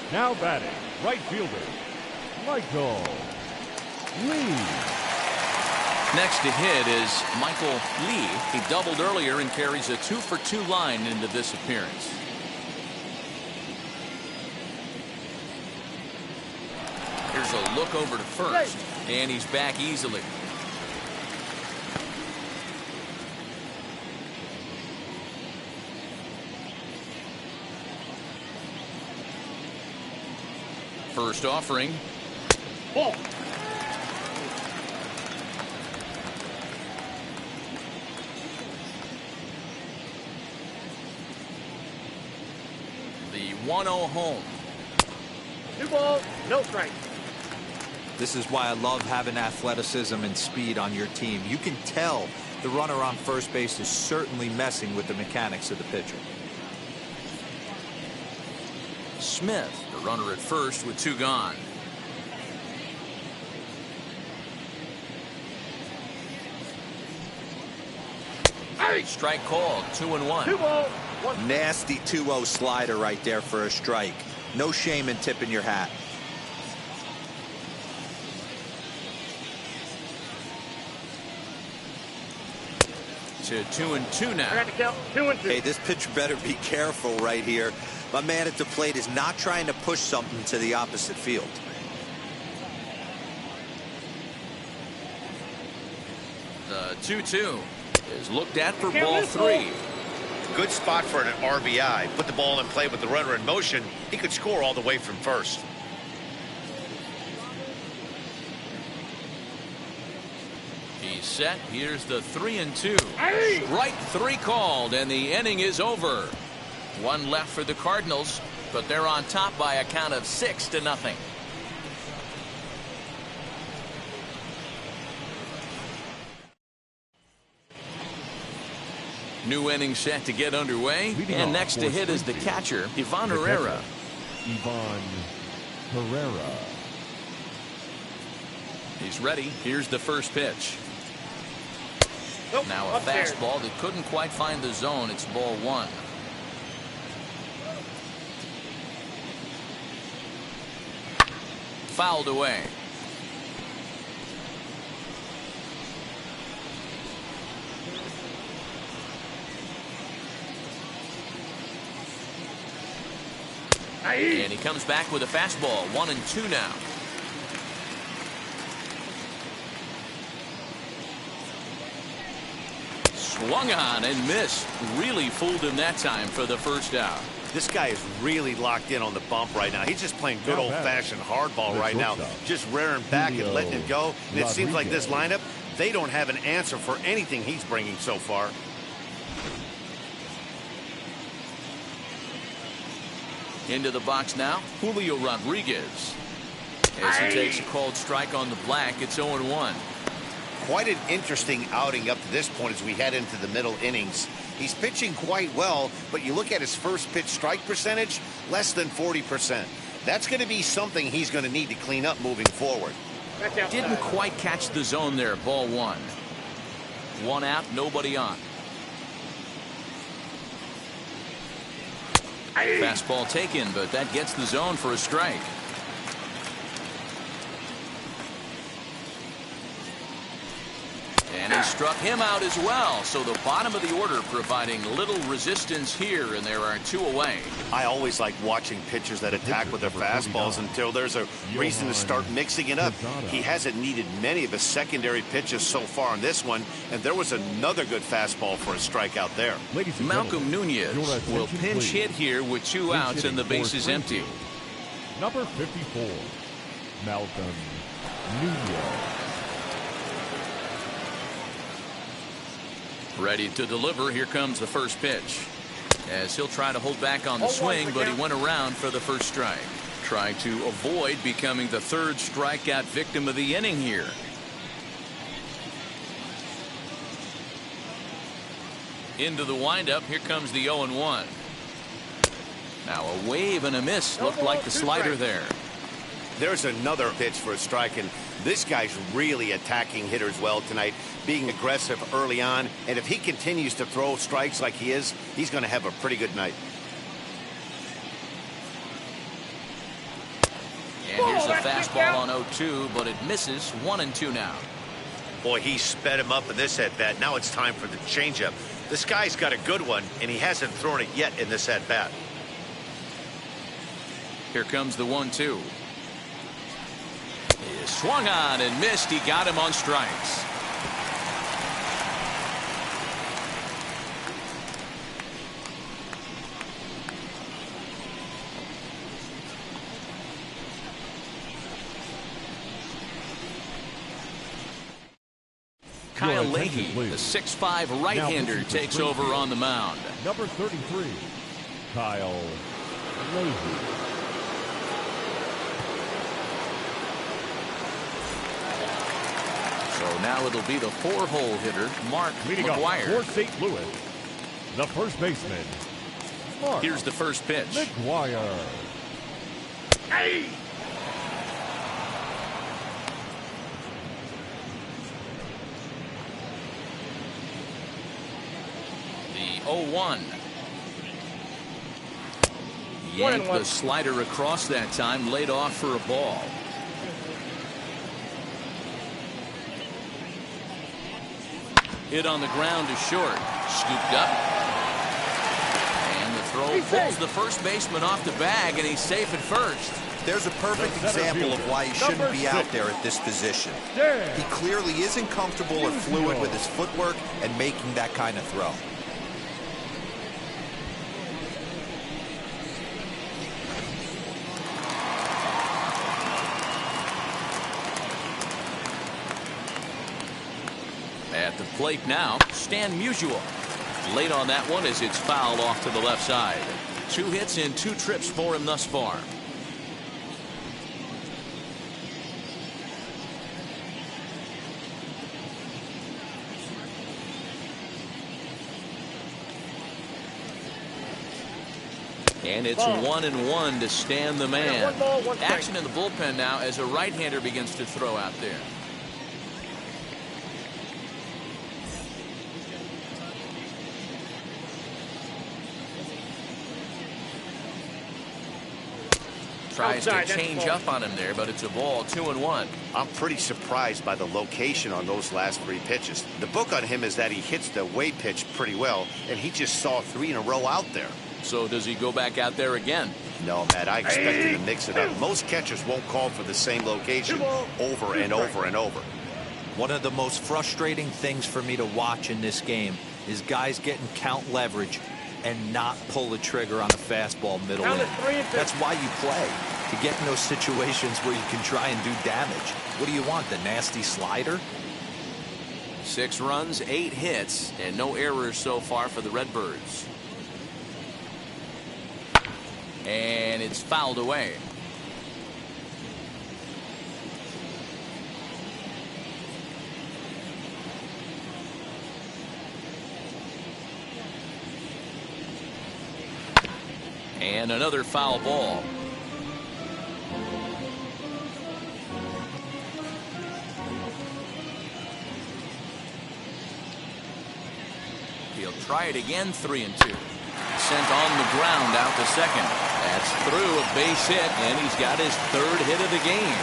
Now batting, right fielder, Michael Lee. Next to hit is Michael Lee. He doubled earlier and carries a 2-for-2 line into this appearance. Here's a look over to first, and he's back easily. First offering. Ball. The 1-0 home. 2 balls, no strike. This is why I love having athleticism and speed on your team. You can tell the runner on first base is certainly messing with the mechanics of the pitcher. Smith, the runner at first with 2 gone. Strike called, 2-1. 2 balls, 1. Nasty 2-0 slider right there for a strike. No shame in tipping your hat. To 2-2 now. I got to count 2-2. Hey, this pitcher better be careful right here. My man at the plate is not trying to push something to the opposite field. The 2-2 is looked at for ball 3. Good spot for an RBI. Put the ball in play with the runner in motion. He could score all the way from first. He's set. Here's the 3-2. Strike 3 called, and the inning is over. One left for the Cardinals, but they're on top by a count of 6-0. New inning set to get underway, and next to hit is the catcher, Ivan Herrera. Ivan Herrera. He's ready. Here's the first pitch. Nope, Now a fastball that couldn't quite find the zone. It's ball 1. Fouled away. And he comes back with a fastball. 1-2 now. Swung on and missed. Really fooled him that time for the first out. This guy is really locked in on the bump right now. He's just playing good old-fashioned hardball right now. Just rearing back and letting it go. And it seems like this lineup, they don't have an answer for anything he's bringing so far. Into the box now, Julio Rodriguez. As he takes a called strike on the black, it's 0-1. Quite an interesting outing up to this point as we head into the middle innings. He's pitching quite well, but you look at his first pitch strike percentage, less than 40%. That's going to be something he's going to need to clean up moving forward. Didn't quite catch the zone there. Ball 1. 1 out, nobody on. Fastball taken, but that gets the zone for a strike. And he struck him out as well. So the bottom of the order providing little resistance here, and there are 2 away. I always like watching pitchers that attack with their fastballs until there's a reason to start mixing it up. He hasn't needed many of his secondary pitches so far in this one, and there was another good fastball for a strikeout there. Malcolm Nunez will pinch hit here with 2 outs and the base is empty. Number 54, Malcolm Nunez. Ready to deliver. Here comes the first pitch. As he'll try to hold back on the swing, but he went around for the first strike. Trying to avoid becoming the 3rd strikeout victim of the inning here. Into the windup. Here comes the 0-1. Now a wave and a miss. Looked like the slider there. There's another pitch for a strike, and this guy's really attacking hitters well tonight, being aggressive early on, and if he continues to throw strikes like he is, he's going to have a pretty good night. And here's a fastball on 0-2, but it misses. 1-2 now. Boy, he sped him up in this at-bat. Now it's time for the changeup. This guy's got a good one, and he hasn't thrown it yet in this at-bat. Here comes the 1-2. He swung on and missed. He got him on strikes. Kyle Leahy, the 6'5" right-hander, takes over on the mound. Number 33, Kyle Leahy. So now it'll be the 4-hole hitter, Mark McGuire. For St. Louis, the first baseman, Mark. Here's the first pitch. McGuire. Hey! The 0-1. Yanked the slider across that time, laid off for a ball. Hit on the ground to short. Scooped up. And the throw pulls the first baseman off the bag, and he's safe at first. There's a perfect example of why he shouldn't be out there at this position. He clearly isn't comfortable or fluid with his footwork and making that kind of throw. At the plate now, Stan Musial. Late on that one as it's fouled off to the left side. 2 hits in 2 trips for him thus far. And it's 1-1 to Stan the man. Action in the bullpen now as a right-hander begins to throw out there. Tries to change up on him there, but it's a ball. 2-1. I'm pretty surprised by the location on those last 3 pitches. The book on him is that he hits the way pitch pretty well, and he just saw 3 in a row out there. So does he go back out there again? No, Matt, I expect him to mix it up. Most catchers won't call for the same location over and over and over. One of the most frustrating things for me to watch in this game is guys getting count leverage and not pull the trigger on a fastball middle inning. That's why you play, to get in those situations where you can try and do damage. What do you want, the nasty slider? 6 runs, 8 hits, and no errors so far for the Redbirds. And it's fouled away. And another foul ball. He'll try it again. 3-2. Sent on the ground out to second. That's through a base hit, and he's got his 3rd hit of the game.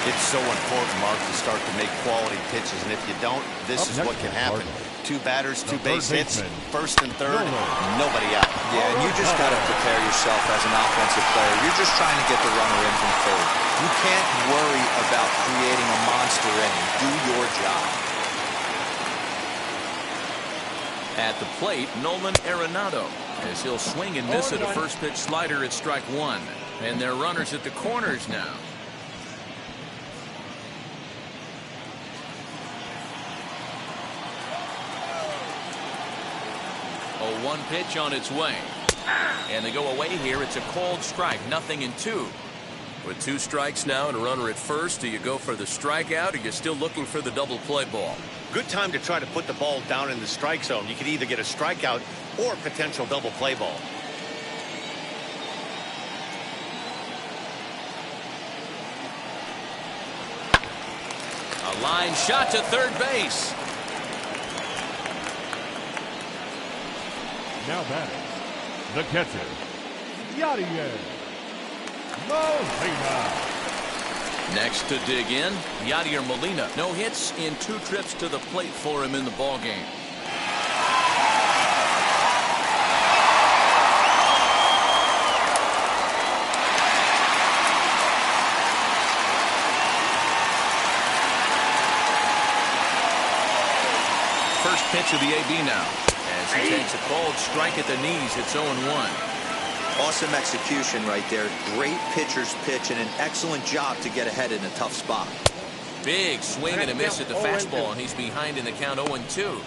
It's so important, Mark, to start to make quality pitches, and if you don't, this is what can happen. 2 batters, 2 base hits, 1st and 3rd, nobody out. Yeah, and you just got to prepare yourself as an offensive player. You're just trying to get the runner in from 3rd. You can't worry about creating a monster inning. Do your job. At the plate, Nolan Arenado, as he'll swing and miss at a first pitch slider at strike 1. And they're runners at the corners now. A 1 pitch on its way. And they go away here. It's a called strike. 0-2. With 2 strikes now and a runner at first, do you go for the strikeout or you're still looking for the double play ball? Good time to try to put the ball down in the strike zone. You could either get a strikeout or potential double play ball. A line shot to 3rd base. Now batting, the catcher, Yadier Molina. Next to dig in, Yadier Molina. No hits in 2 trips to the plate for him in the ballgame. First pitch of the AB now. As he takes a cold strike at the knees, it's 0-1. Awesome execution right there. Great pitcher's pitch and an excellent job to get ahead in a tough spot. Big swing and a miss at the fastball, and he's behind in the count. 0-2.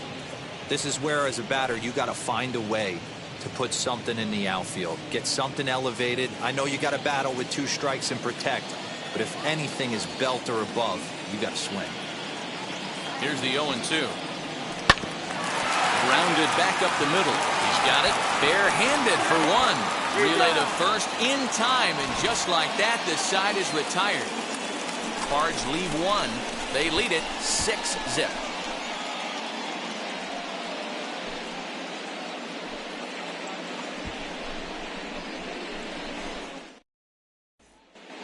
This is where, as a batter, you got to find a way to put something in the outfield. Get something elevated. I know you got to battle with 2 strikes and protect, but if anything is belt or above, you got to swing. Here's the 0-2. Grounded back up the middle. He's got it barehanded for 1. Relay to first in time, and just like that, the side is retired. Cards leave 1. They lead it 6-0.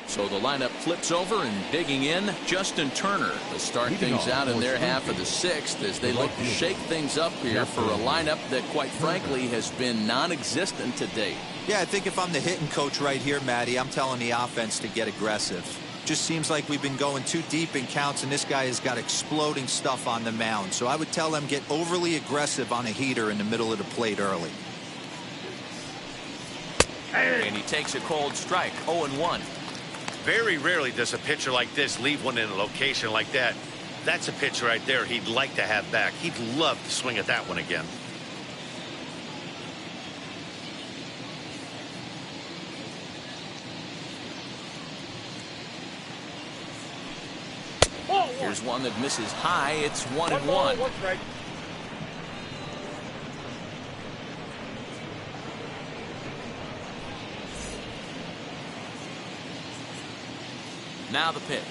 So the lineup flips over, and digging in, Justin Turner to start things out in their half of the 6th as they look to shake things up here for a lineup that, quite frankly, has been non-existent to date. Yeah, I think if I'm the hitting coach right here, Matty, I'm telling the offense to get aggressive. Just seems like we've been going too deep in counts, and this guy has got exploding stuff on the mound. So I would tell them get overly aggressive on a heater in the middle of the plate early. And he takes a cold strike. 0-1. Very rarely does a pitcher like this leave one in a location like that. That's a pitch right there he'd like to have back. He'd love to swing at that one again. Here's one that misses high. It's 1-1. Now the pitch.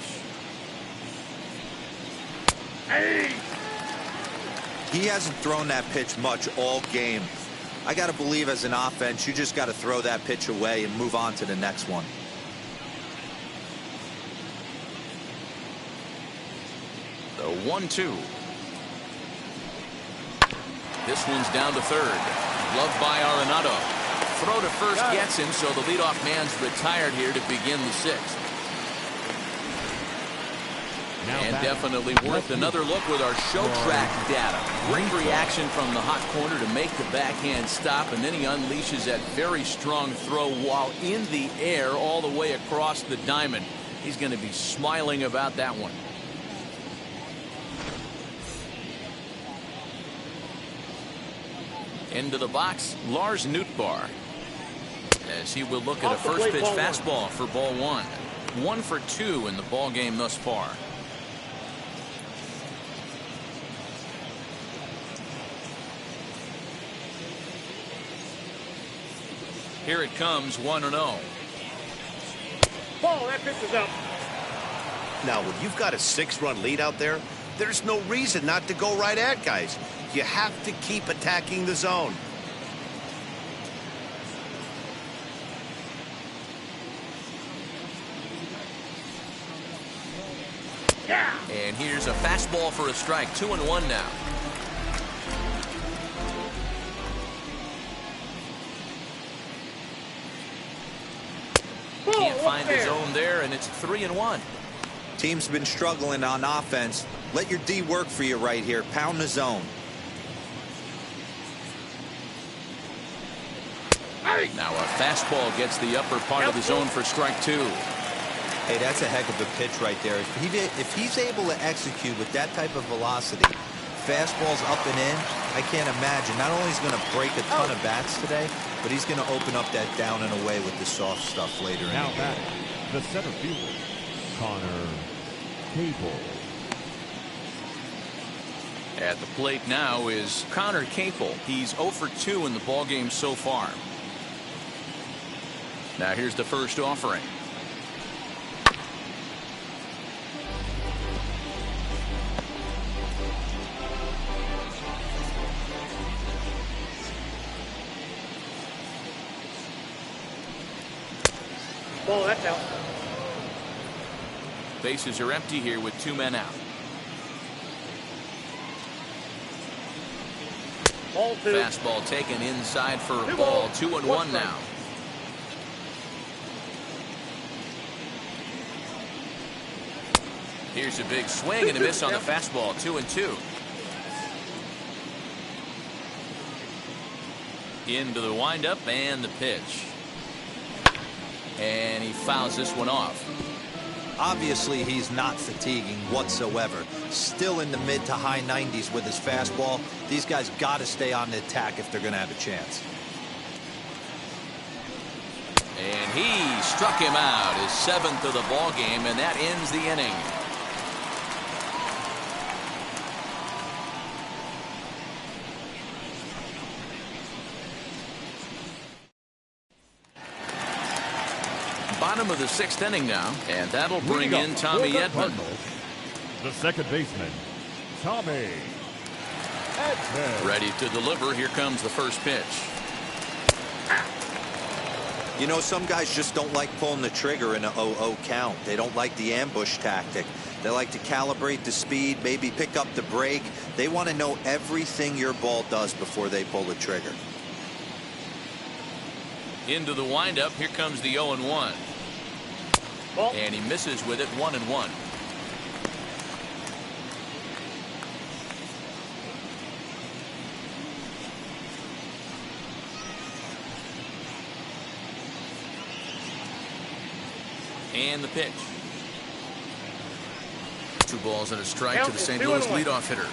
Hey! He hasn't thrown that pitch much all game. I got to believe as an offense, you just got to throw that pitch away and move on to the next one. The 1-2. This one's down to third. Gloved by Arenado. Throw to first gets him, so the leadoff man's retired here to begin the sixth. And definitely worth another look with our show track data. Great reaction from the hot corner to make the backhand stop, and then he unleashes that very strong throw while in the air all the way across the diamond. He's going to be smiling about that one. Into the box, Lars Nootbaar, as he will look at a first pitch fastball for ball one. 1 for 2 in the ball game thus far. Here it comes, 1-0. Ball, that pitch is up. Now, when you've got a 6-run lead out there, there's no reason not to go right at guys. You have to keep attacking the zone. Yeah. And here's a fastball for a strike. 2-1 now. Can't find the zone there, and it's 3-1. Team's been struggling on offense. Let your D work for you right here. Pound the zone. Now a fastball gets the upper part of the zone for strike 2. Hey, that's a heck of a pitch right there. If he's able to execute with that type of velocity, fastballs up and in, I can't imagine. Not only is he going to break a ton of bats today, but he's going to open up that down and away with the soft stuff later in the game. Now back, the center fielder, Connor Capel. At the plate now is Connor Capel. He's 0 for 2 in the ballgame so far. Now here's the first offering. Ball, that's out. Bases are empty here with 2 men out. Ball 2. Fastball taken inside for a ball. 2-1 now. Here's a big swing and a miss on the fastball. 2-2. Into the windup and the pitch. And he fouls this one off. Obviously, he's not fatiguing whatsoever. Still in the mid to high 90s with his fastball. These guys got to stay on the attack if they're going to have a chance. And he struck him out, his 7th of the ball game, and that ends the inning. Bottom of the 6th inning now, and that'll bring in Tommy Edmond. The second baseman, Tommy Edmond. Ready to deliver. Here comes the first pitch. You know, some guys just don't like pulling the trigger in a 0-0 count. They don't like the ambush tactic. They like to calibrate the speed, maybe pick up the brake. They want to know everything your ball does before they pull the trigger. Into the windup. Here comes the 0-1. And he misses with it. 1-1. And the pitch. 2 balls and a strike to the St. Louis leadoff hitter.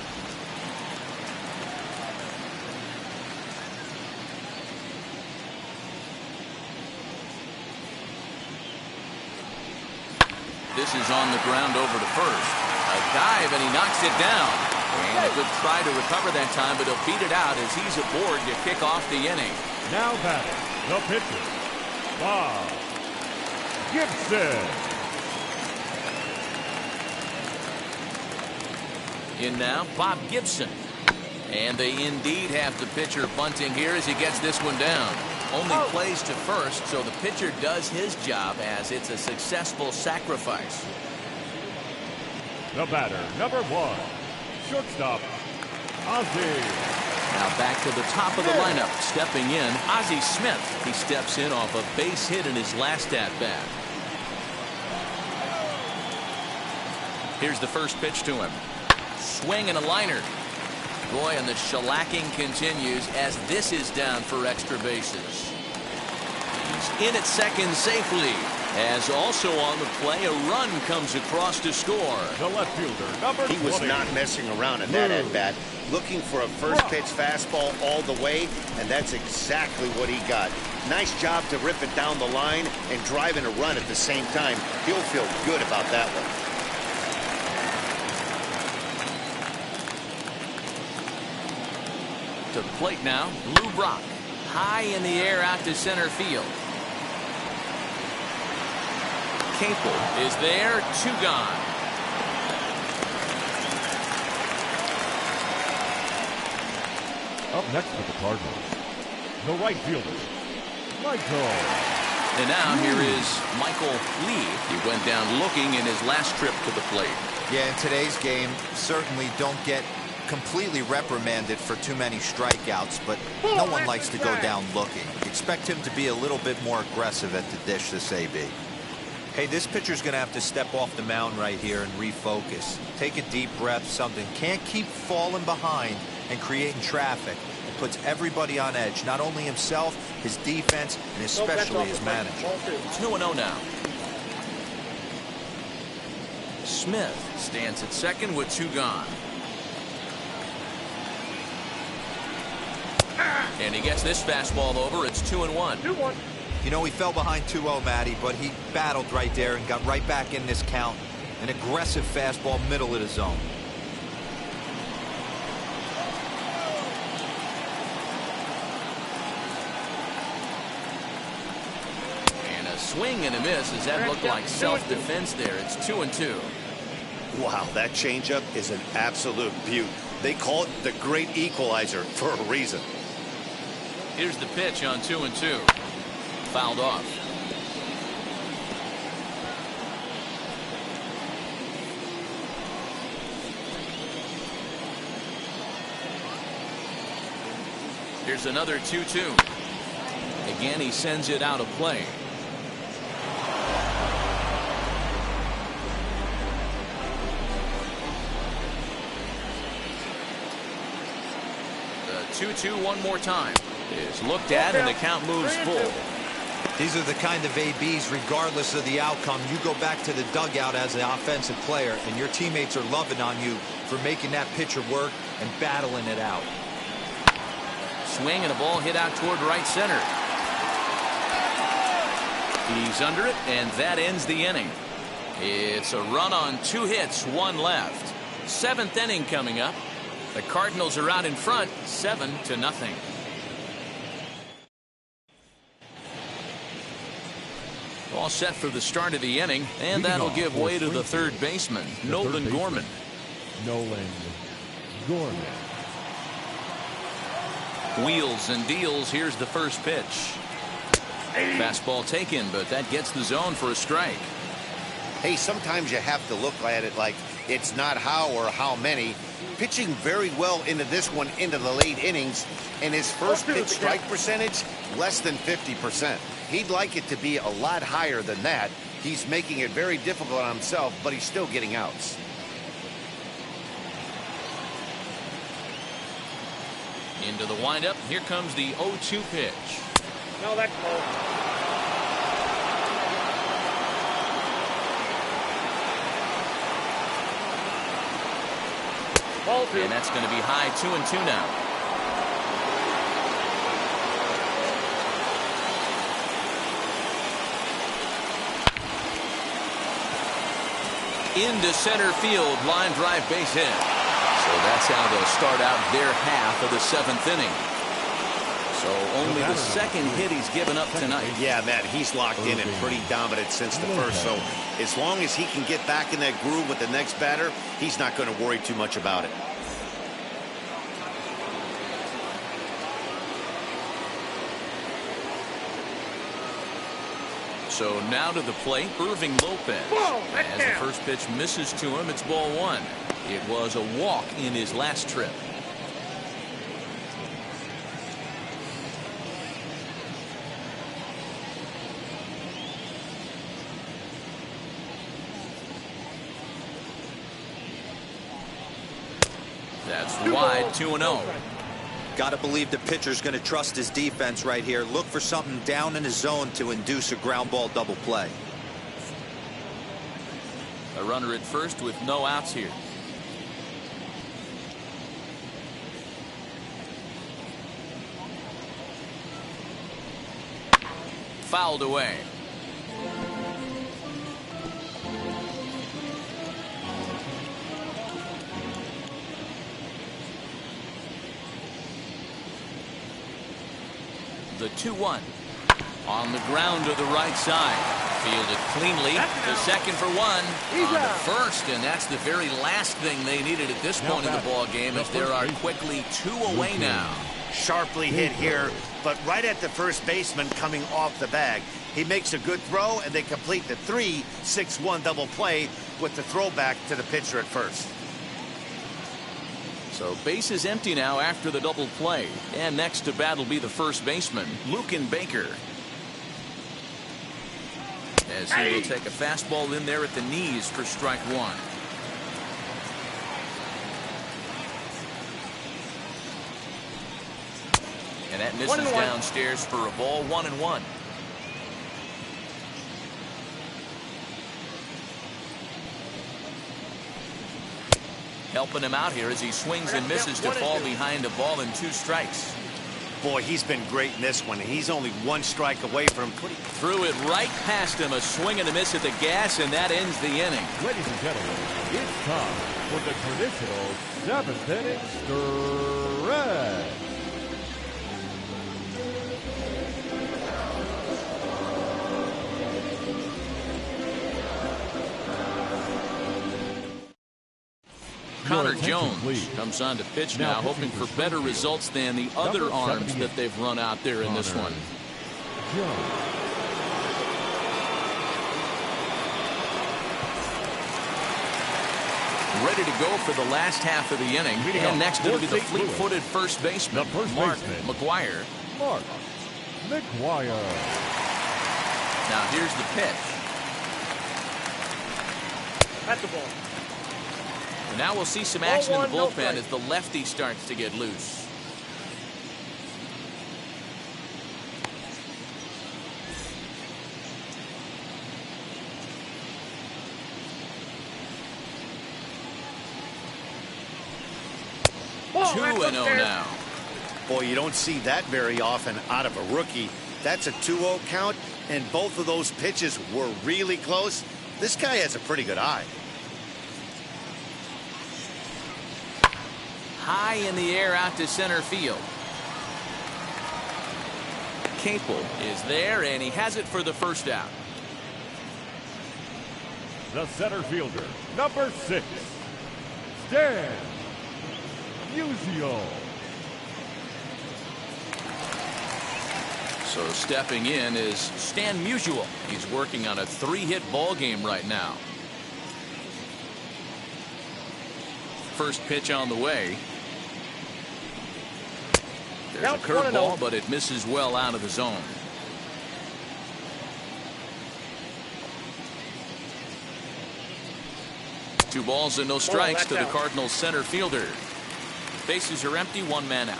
This is on the ground over to first. A dive, and he knocks it down. And a good try to recover that time, but he'll beat it out as he's aboard to kick off the inning. Now batting, the pitcher, Bob Gibson. In now, Bob Gibson. And they indeed have the pitcher bunting here as he gets this one down. Only plays to first, so the pitcher does his job as it's a successful sacrifice. The batter, number 1, shortstop, Ozzie. Now back to the top of the lineup. Stepping in, Ozzie Smith. He steps in off a base hit in his last at-bat. Here's the first pitch to him. Swing and a liner. Boy, and the shellacking continues as this is down for extra bases. He's in at second safely. As also on the play, a run comes across to score. The left fielder, number 20. He was not messing around in that at-bat. Looking for a first-pitch fastball all the way, and that's exactly what he got. Nice job to rip it down the line and drive in a run at the same time. He'll feel good about that one. To the plate now, Lou Brock. High in the air out to center field. Capel is there, 2 gone. Up next with the Cardinals, the right fielder, Michael. And now here is Michael Lee. He went down looking in his last trip to the plate. Yeah, in today's game, certainly don't get completely reprimanded for too many strikeouts, but no one likes to go down looking. Expect him to be a little bit more aggressive at the dish this AB. Hey, this pitcher's going to have to step off the mound right here and refocus. Take a deep breath, something. Can't keep falling behind and creating traffic. It puts everybody on edge, not only himself, his defense, and especially his manager. 2-0 now. Smith stands at second with 2 gone. And he gets this fastball over. It's 2-1. 2-1. You know, he fell behind 2-0, Matty, but he battled right there and got right back in this count. An aggressive fastball, middle of the zone. And a swing and a miss. Does that look like self-defense there? It's 2-2. Wow, that changeup is an absolute beaut. They call it the great equalizer for a reason. Here's the pitch on 2-2. Fouled off. Here's another 2-2. Again, he sends it out of play. The 2-2 one more time. Is looked at and the count moves full. These are the kind of ABs, regardless of the outcome. You go back to the dugout as an offensive player, and your teammates are loving on you for making that pitcher work and battling it out. Swing and a ball hit out toward right center. He's under it, and that ends the inning. It's a run on 2 hits, 1 left. 7th inning coming up. The Cardinals are out in front, 7-0. All set for the start of the inning, and that'll give way to the third baseman, Nolan Gorman. Nolan Gorman. Wheels and deals. Here's the first pitch. Fastball taken, but that gets the zone for a strike. Hey, sometimes you have to look at it like it's not how or how many. Pitching very well into this one into the late innings, and his first pitch strike percentage less than 50%. He'd like it to be a lot higher than that. He's making it very difficult on himself, but he's still getting outs. Into the windup. Here comes the 0-2 pitch. No, that's close. And that's going to be high 2-2 now. Into center field, line drive, base hit. So that's how they'll start out their half of the 7th inning. So only the second hit he's given up tonight. Yeah, Matt, he's locked in and pretty dominant since the first. So as long as he can get back in that groove with the next batter, he's not going to worry too much about it. So now to the plate, Irving Lopez. As the first pitch misses to him, it's ball 1. It was a walk in his last trip. That's wide, 2-0. Got to believe the pitcher's going to trust his defense right here. Look for something down in his zone to induce a ground ball double play. A runner at first with no outs here. Fouled away. The 2-1 on the ground to the right side, fielded cleanly to second for 1 on the first, and that's the very last thing they needed at this point in the ball game, as there are quickly 2 away now. Sharply hit here, but right at the first baseman coming off the bag. He makes a good throw, and they complete the 3-6-1 double play with the throwback to the pitcher at first. So base is empty now after the double play, and next to bat will be the first baseman, Luken Baker, as he will take a fastball in there at the knees for strike 1. And that misses downstairs for a ball, 1-1. Helping him out here as he swings and misses to fall behind a ball and 2 strikes. Boy, he's been great in this one. He's only 1 strike away from putting. Threw it right past him, a swing and a miss at the gas, and that ends the inning. Ladies and gentlemen, it's time for the traditional 7th inning stretch. Connor Jones comes on to pitch now, hoping for better results than the other arms that they've run out there in this one. Ready to go for the last half of the inning. And next it'll be the fleet-footed first baseman, Mark McGuire. Mark McGuire. Now here's the pitch. That's the ball. Now we'll see some action in the bullpen as the lefty starts to get loose. Ball, 2-0 now. Boy, you don't see that very often out of a rookie. That's a 2-0 count, and both of those pitches were really close. This guy has a pretty good eye. High in the air out to center field. Capel is there, and he has it for the first out. The center fielder, number 6, Stan Muzio. So stepping in is Stan Musial. He's working on a 3-hit ball game right now. First pitch on the way. There's a curveball, but it misses well out of the zone. Two balls and no strikes to the Cardinals center fielder. Bases are empty, 1 man out.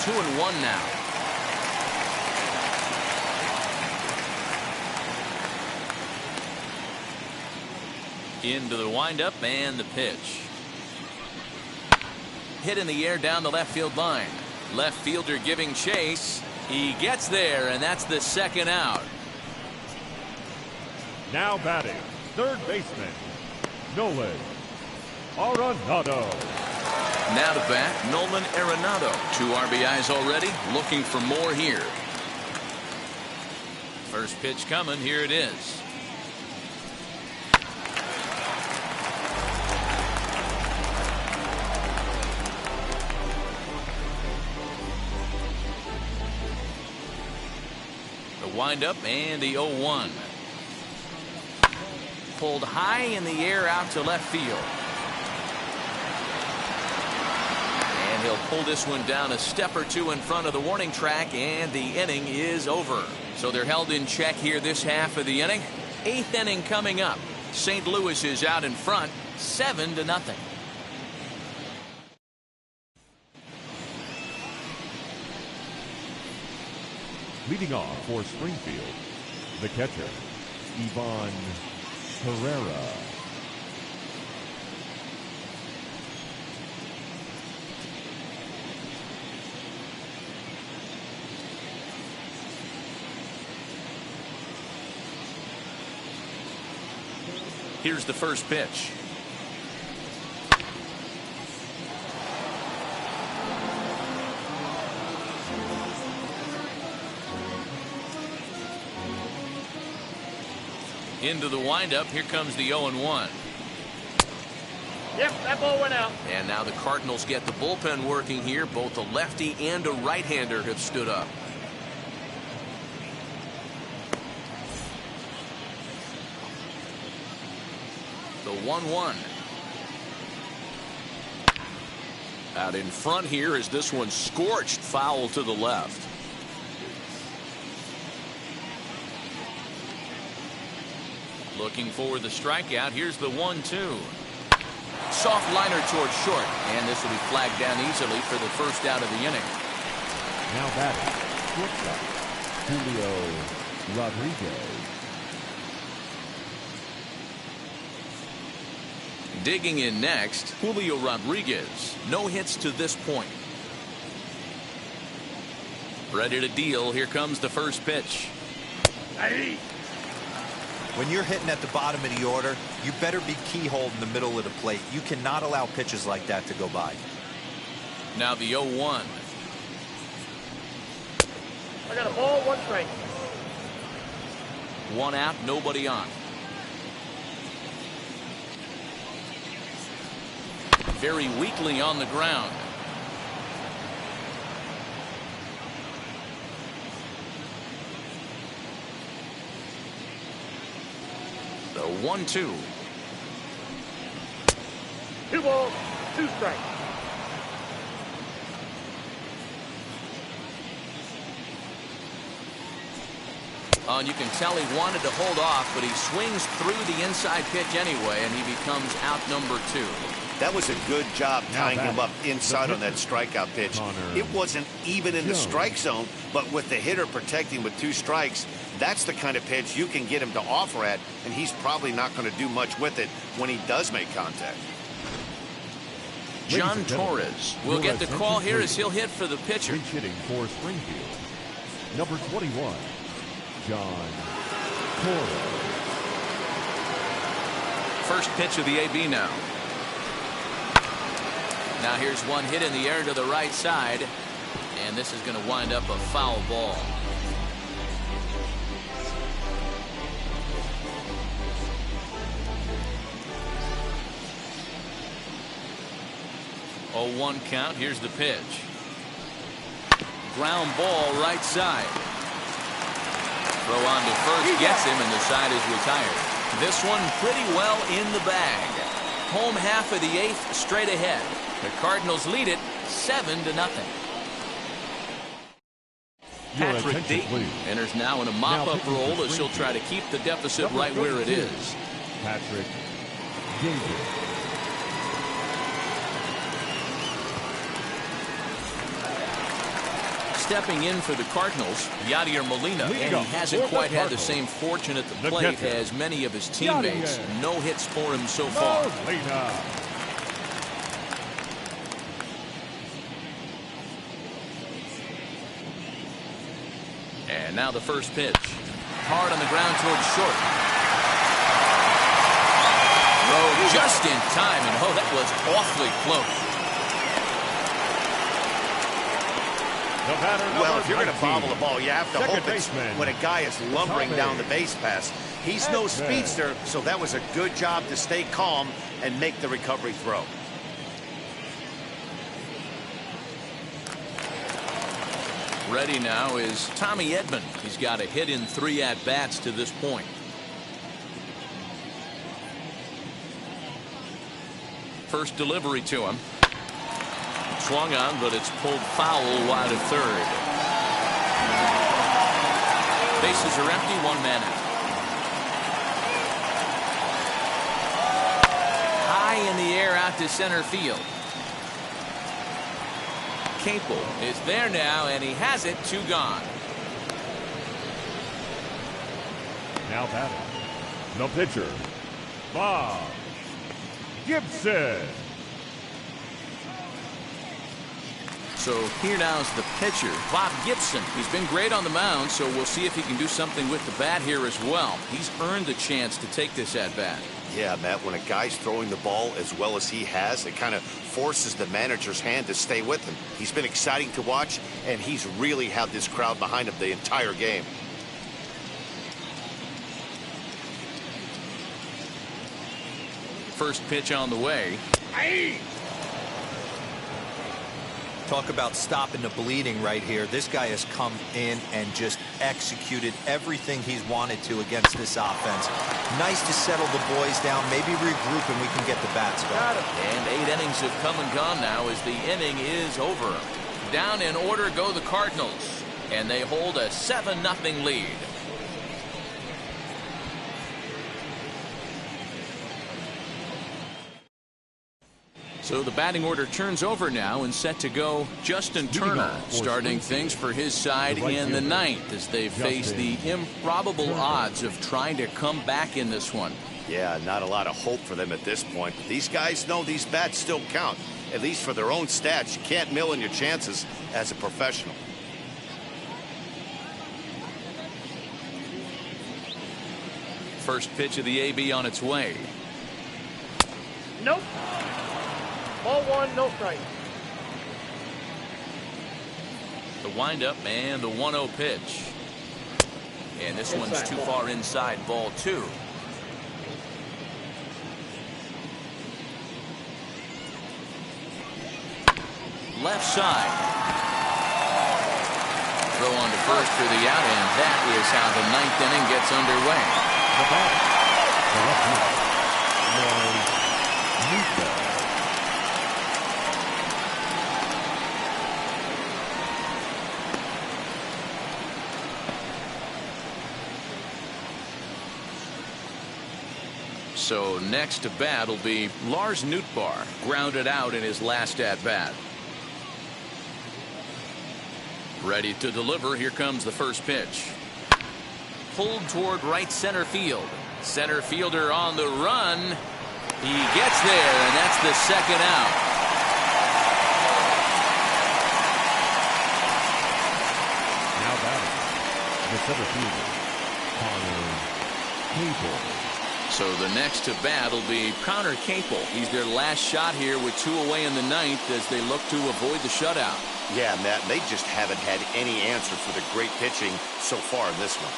Two and 1 now. Into the windup and the pitch. Hit in the air down the left field line. Left fielder giving chase. He gets there, and that's the second out. Now batting, third baseman, Nolan Arenado. Now to bat, Nolan Arenado. 2 RBIs already, looking for more here. First pitch coming, here it is. The windup and the 0-1. Pulled high in the air out to left field. And he'll pull this one down a step or two in front of the warning track, and the inning is over. So they're held in check here this half of the inning. 8th inning coming up. St. Louis is out in front, 7-0. Leading off for Springfield, the catcher, Edmond Herrera. Here's the first pitch. Into the windup. Here comes the 0-1. Yep, that ball went out. And now the Cardinals get the bullpen working here. Both a lefty and a right-hander have stood up. The 1-1. Out in front here as this one scorched foul to the left. Looking for the strikeout. Here's the 1-2. Soft liner towards short, and this will be flagged down easily for the first out of the inning. Now batting, shortstop, Julio Rodriguez. Digging in next, Julio Rodriguez. No hits to this point. Ready to deal. Here comes the first pitch. Hey. When you're hitting at the bottom of the order, you better be keyhole in the middle of the plate. You cannot allow pitches like that to go by. Now the 0-1. I got a ball, 1 strike. 1 out, nobody on. Very weakly on the ground. The 1-2. 2 balls, 2 strikes. And you can tell he wanted to hold off, but he swings through the inside pitch anyway, and he becomes out number 2. That was a good job tying him up inside on that strikeout pitch. It wasn't even in the strike zone, but with the hitter protecting with 2 strikes, that's the kind of pitch you can get him to offer at, and he's probably not going to do much with it when he does make contact. John Torres will get the call here as he'll hit for the pitcher. Pinch hitting for Springfield, number 21, John Torres. First pitch of the AB now. Now here's one hit in the air to the right side, and this is going to wind up a foul ball. Oh, 1 count. Here's the pitch. Ground ball right side. Throw on to first gets him, and the side is retired. This one pretty well in the bag. Home half of the 8th straight ahead. The Cardinals lead it 7-0. Patrick Dayton enters now in a mop-up role as he'll try to keep the deficit right where it is. Patrick Dayton. stepping in for the Cardinals, Yadier Molina, and he hasn't quite had the same fortune at the plate as many of his teammates. No hits for him so far. And now the first pitch. Hard on the ground towards short. Throw just in time, and oh, that was awfully close. Well, if you're going to bobble the ball, you have to hope it's when a guy is lumbering down the base pass. He's no speedster, so that was a good job to stay calm and make the recovery throw. Ready now is Tommy Edmond. He's got a hit in 3 at-bats to this point. First delivery to him. Swung on, but it's pulled foul wide of third. Bases are empty, 1 man out. High in the air out to center field. Capel is there now, and he has it. 2 gone. Now batting, the pitcher, Bob Gibson. So here now is the pitcher, Bob Gibson. He's been great on the mound, so we'll see if he can do something with the bat here as well. He's earned the chance to take this at bat. Yeah, Matt, when a guy's throwing the ball as well as he has, it kind of forces the manager's hand to stay with him. He's been exciting to watch, and he's really had this crowd behind him the entire game. First pitch on the way. Talk about stopping the bleeding right here. This guy has come in and just executed everything he's wanted to against this offense. Nice to settle the boys down, maybe regroup, and we can get the bats going. And 8 innings have come and gone now as the inning is over. Down in order go the Cardinals, and they hold a 7-0 lead. So the batting order turns over now and set to go Justin Turner starting things for his side in the 9th as they face the improbable odds of trying to come back in this one. Yeah, not a lot of hope for them at this point. These guys know these bats still count, at least for their own stats. You can't mill in your chances as a professional. First pitch of the AB on its way. Nope. Ball 1, no strike. The windup and the 1-0 pitch. And this one's too far inside, ball 2. Left side. Throw on to first for the out, and that is how the 9th inning gets underway. The batter, the left fielder, So next to bat will be Lars Nootbaar, grounded out in his last at bat. Ready to deliver. Here comes the first pitch. Pulled toward right center field. Center fielder on the run. He gets there, and that's the 2nd out. now batting, the center fielder, Capel. So the next to bat will be Connor Capel. He's their last shot here with 2 away in the 9th as they look to avoid the shutout. Yeah, Matt, they just haven't had any answer for the great pitching so far in this one.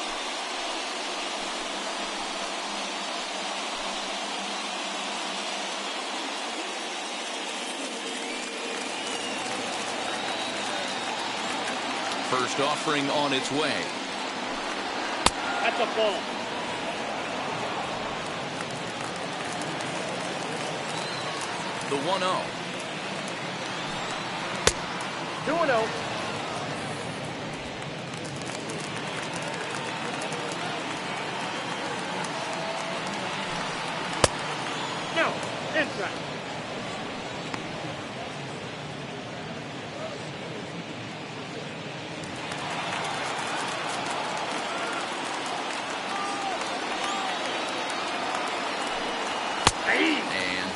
First offering on its way. That's a ball. The 1-0. 2-0. No, inside.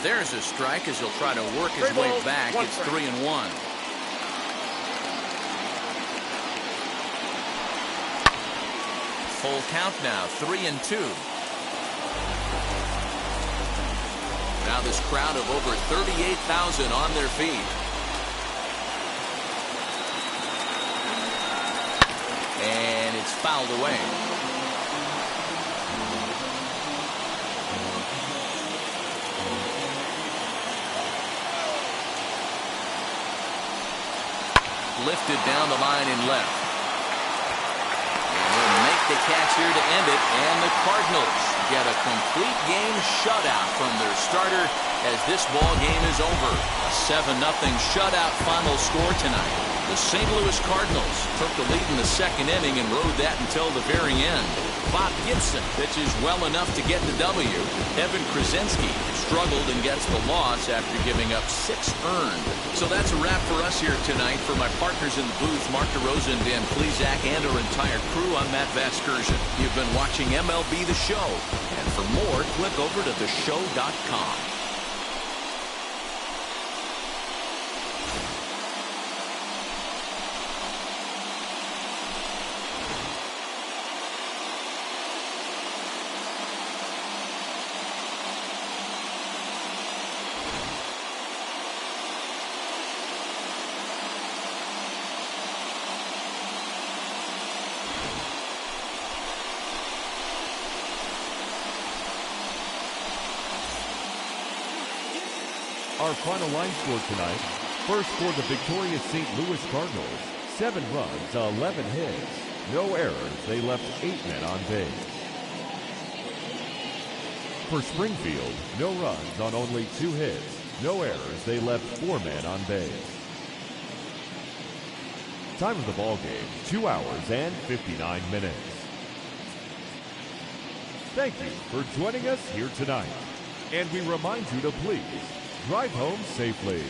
There's a strike as he'll try to work his way back. It's 3-1. Full count now, 3-2. Now this crowd of over 38,000 on their feet. And it's fouled away. Lifted down the line and left. And he'll make the catch here to end it. And the Cardinals get a complete game shutout from their starter as this ball game is over. A 7-0 shutout final score tonight. The St. Louis Cardinals took the lead in the second inning and rode that until the very end. Bob Gibson pitches well enough to get the W. Evan Krasinski struggled and gets the loss after giving up 6 earned. So that's a wrap for us here tonight. For my partners in the booth, Mark DeRosa and Dan Plesac, and our entire crew, I'm Matt Vasgersian. You've been watching MLB The Show. And for more, click over to theshow.com. Our final line score tonight. First for the victorious St. Louis Cardinals. 7 runs, 11 hits. No errors. They left 8 men on base. For Springfield, no runs on only 2 hits. No errors. They left 4 men on base. Time of the ball game, 2 hours and 59 minutes. Thank you for joining us here tonight. And we remind you to please drive home safely.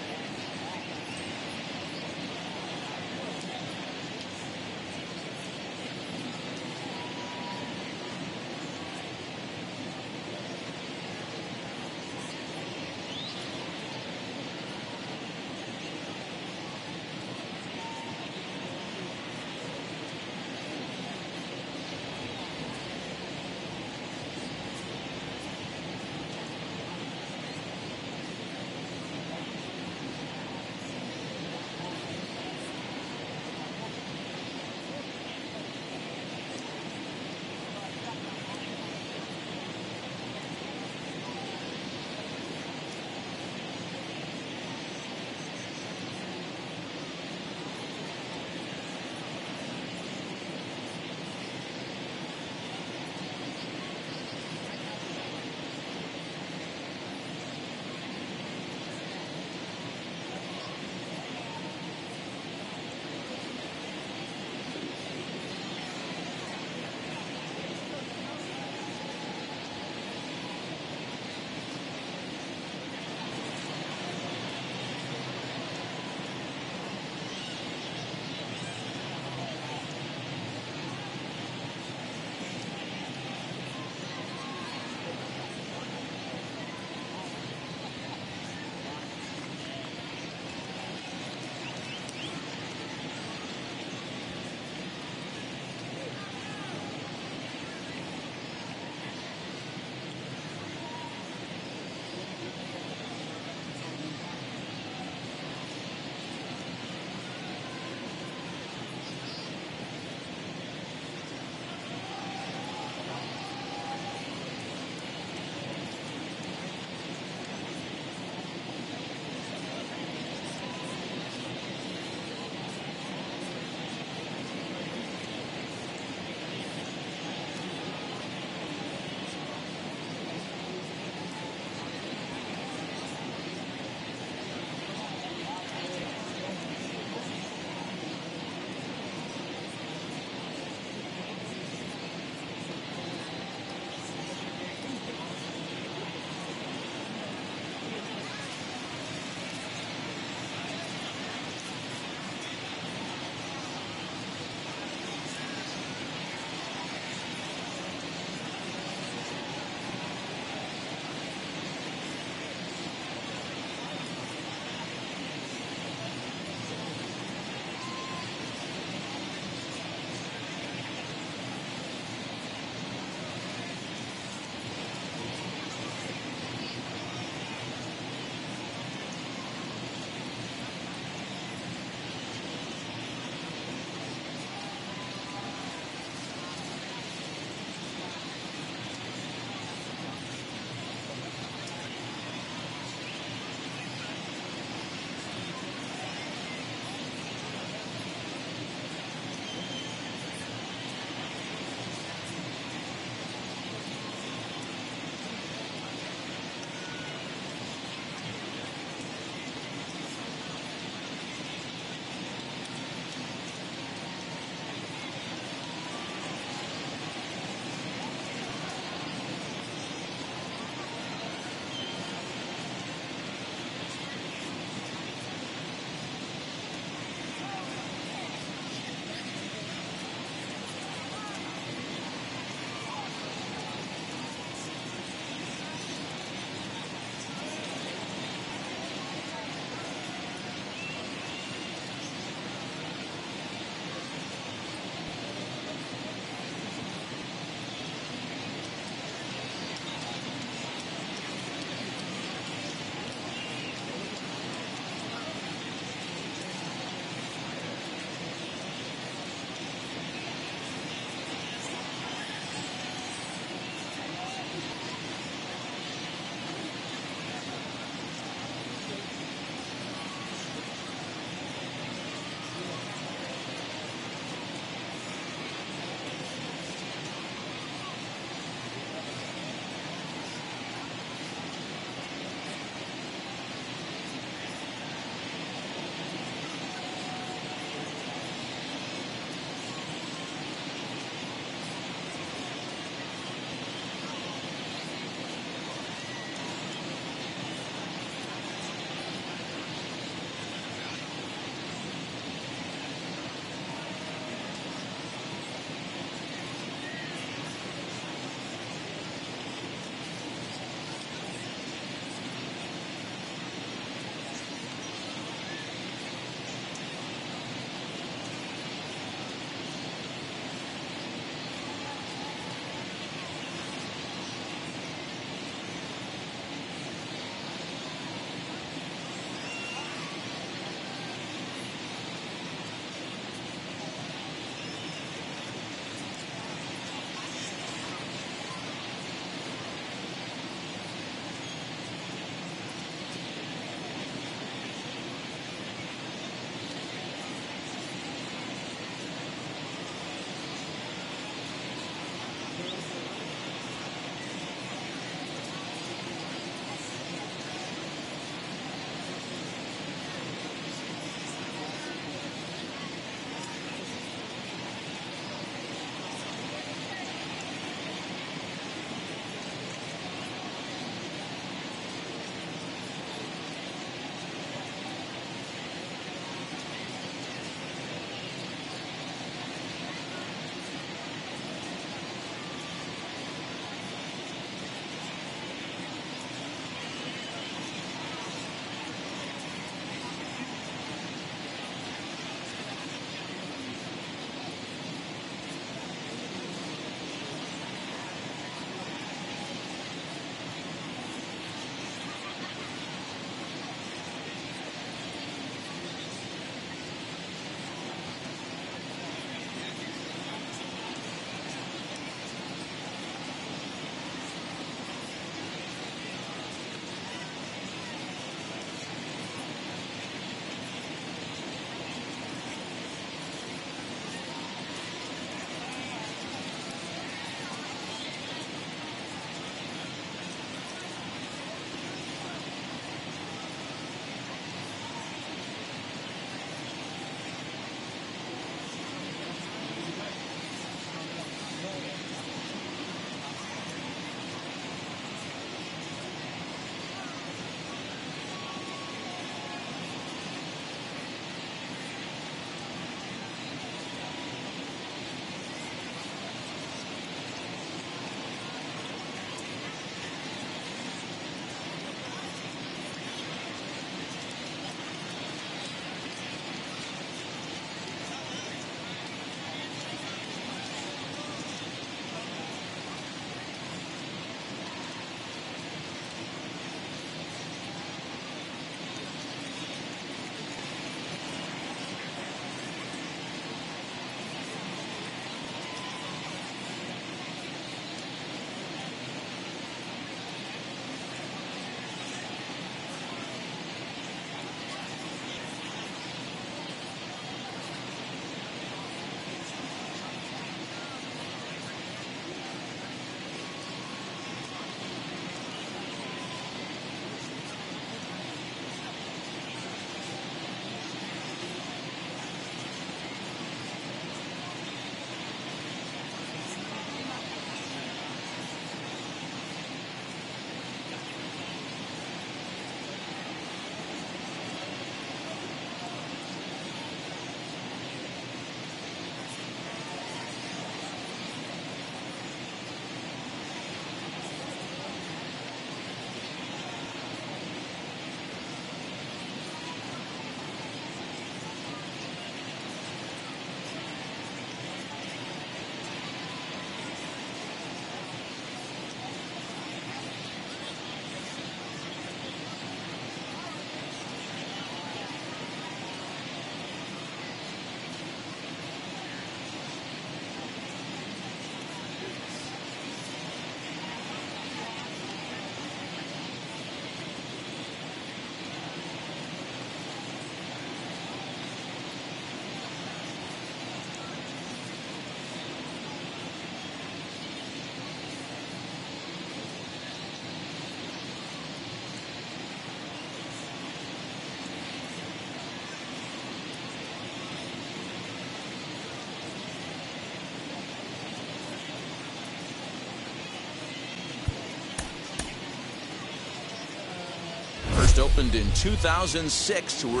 opened in 2006. We're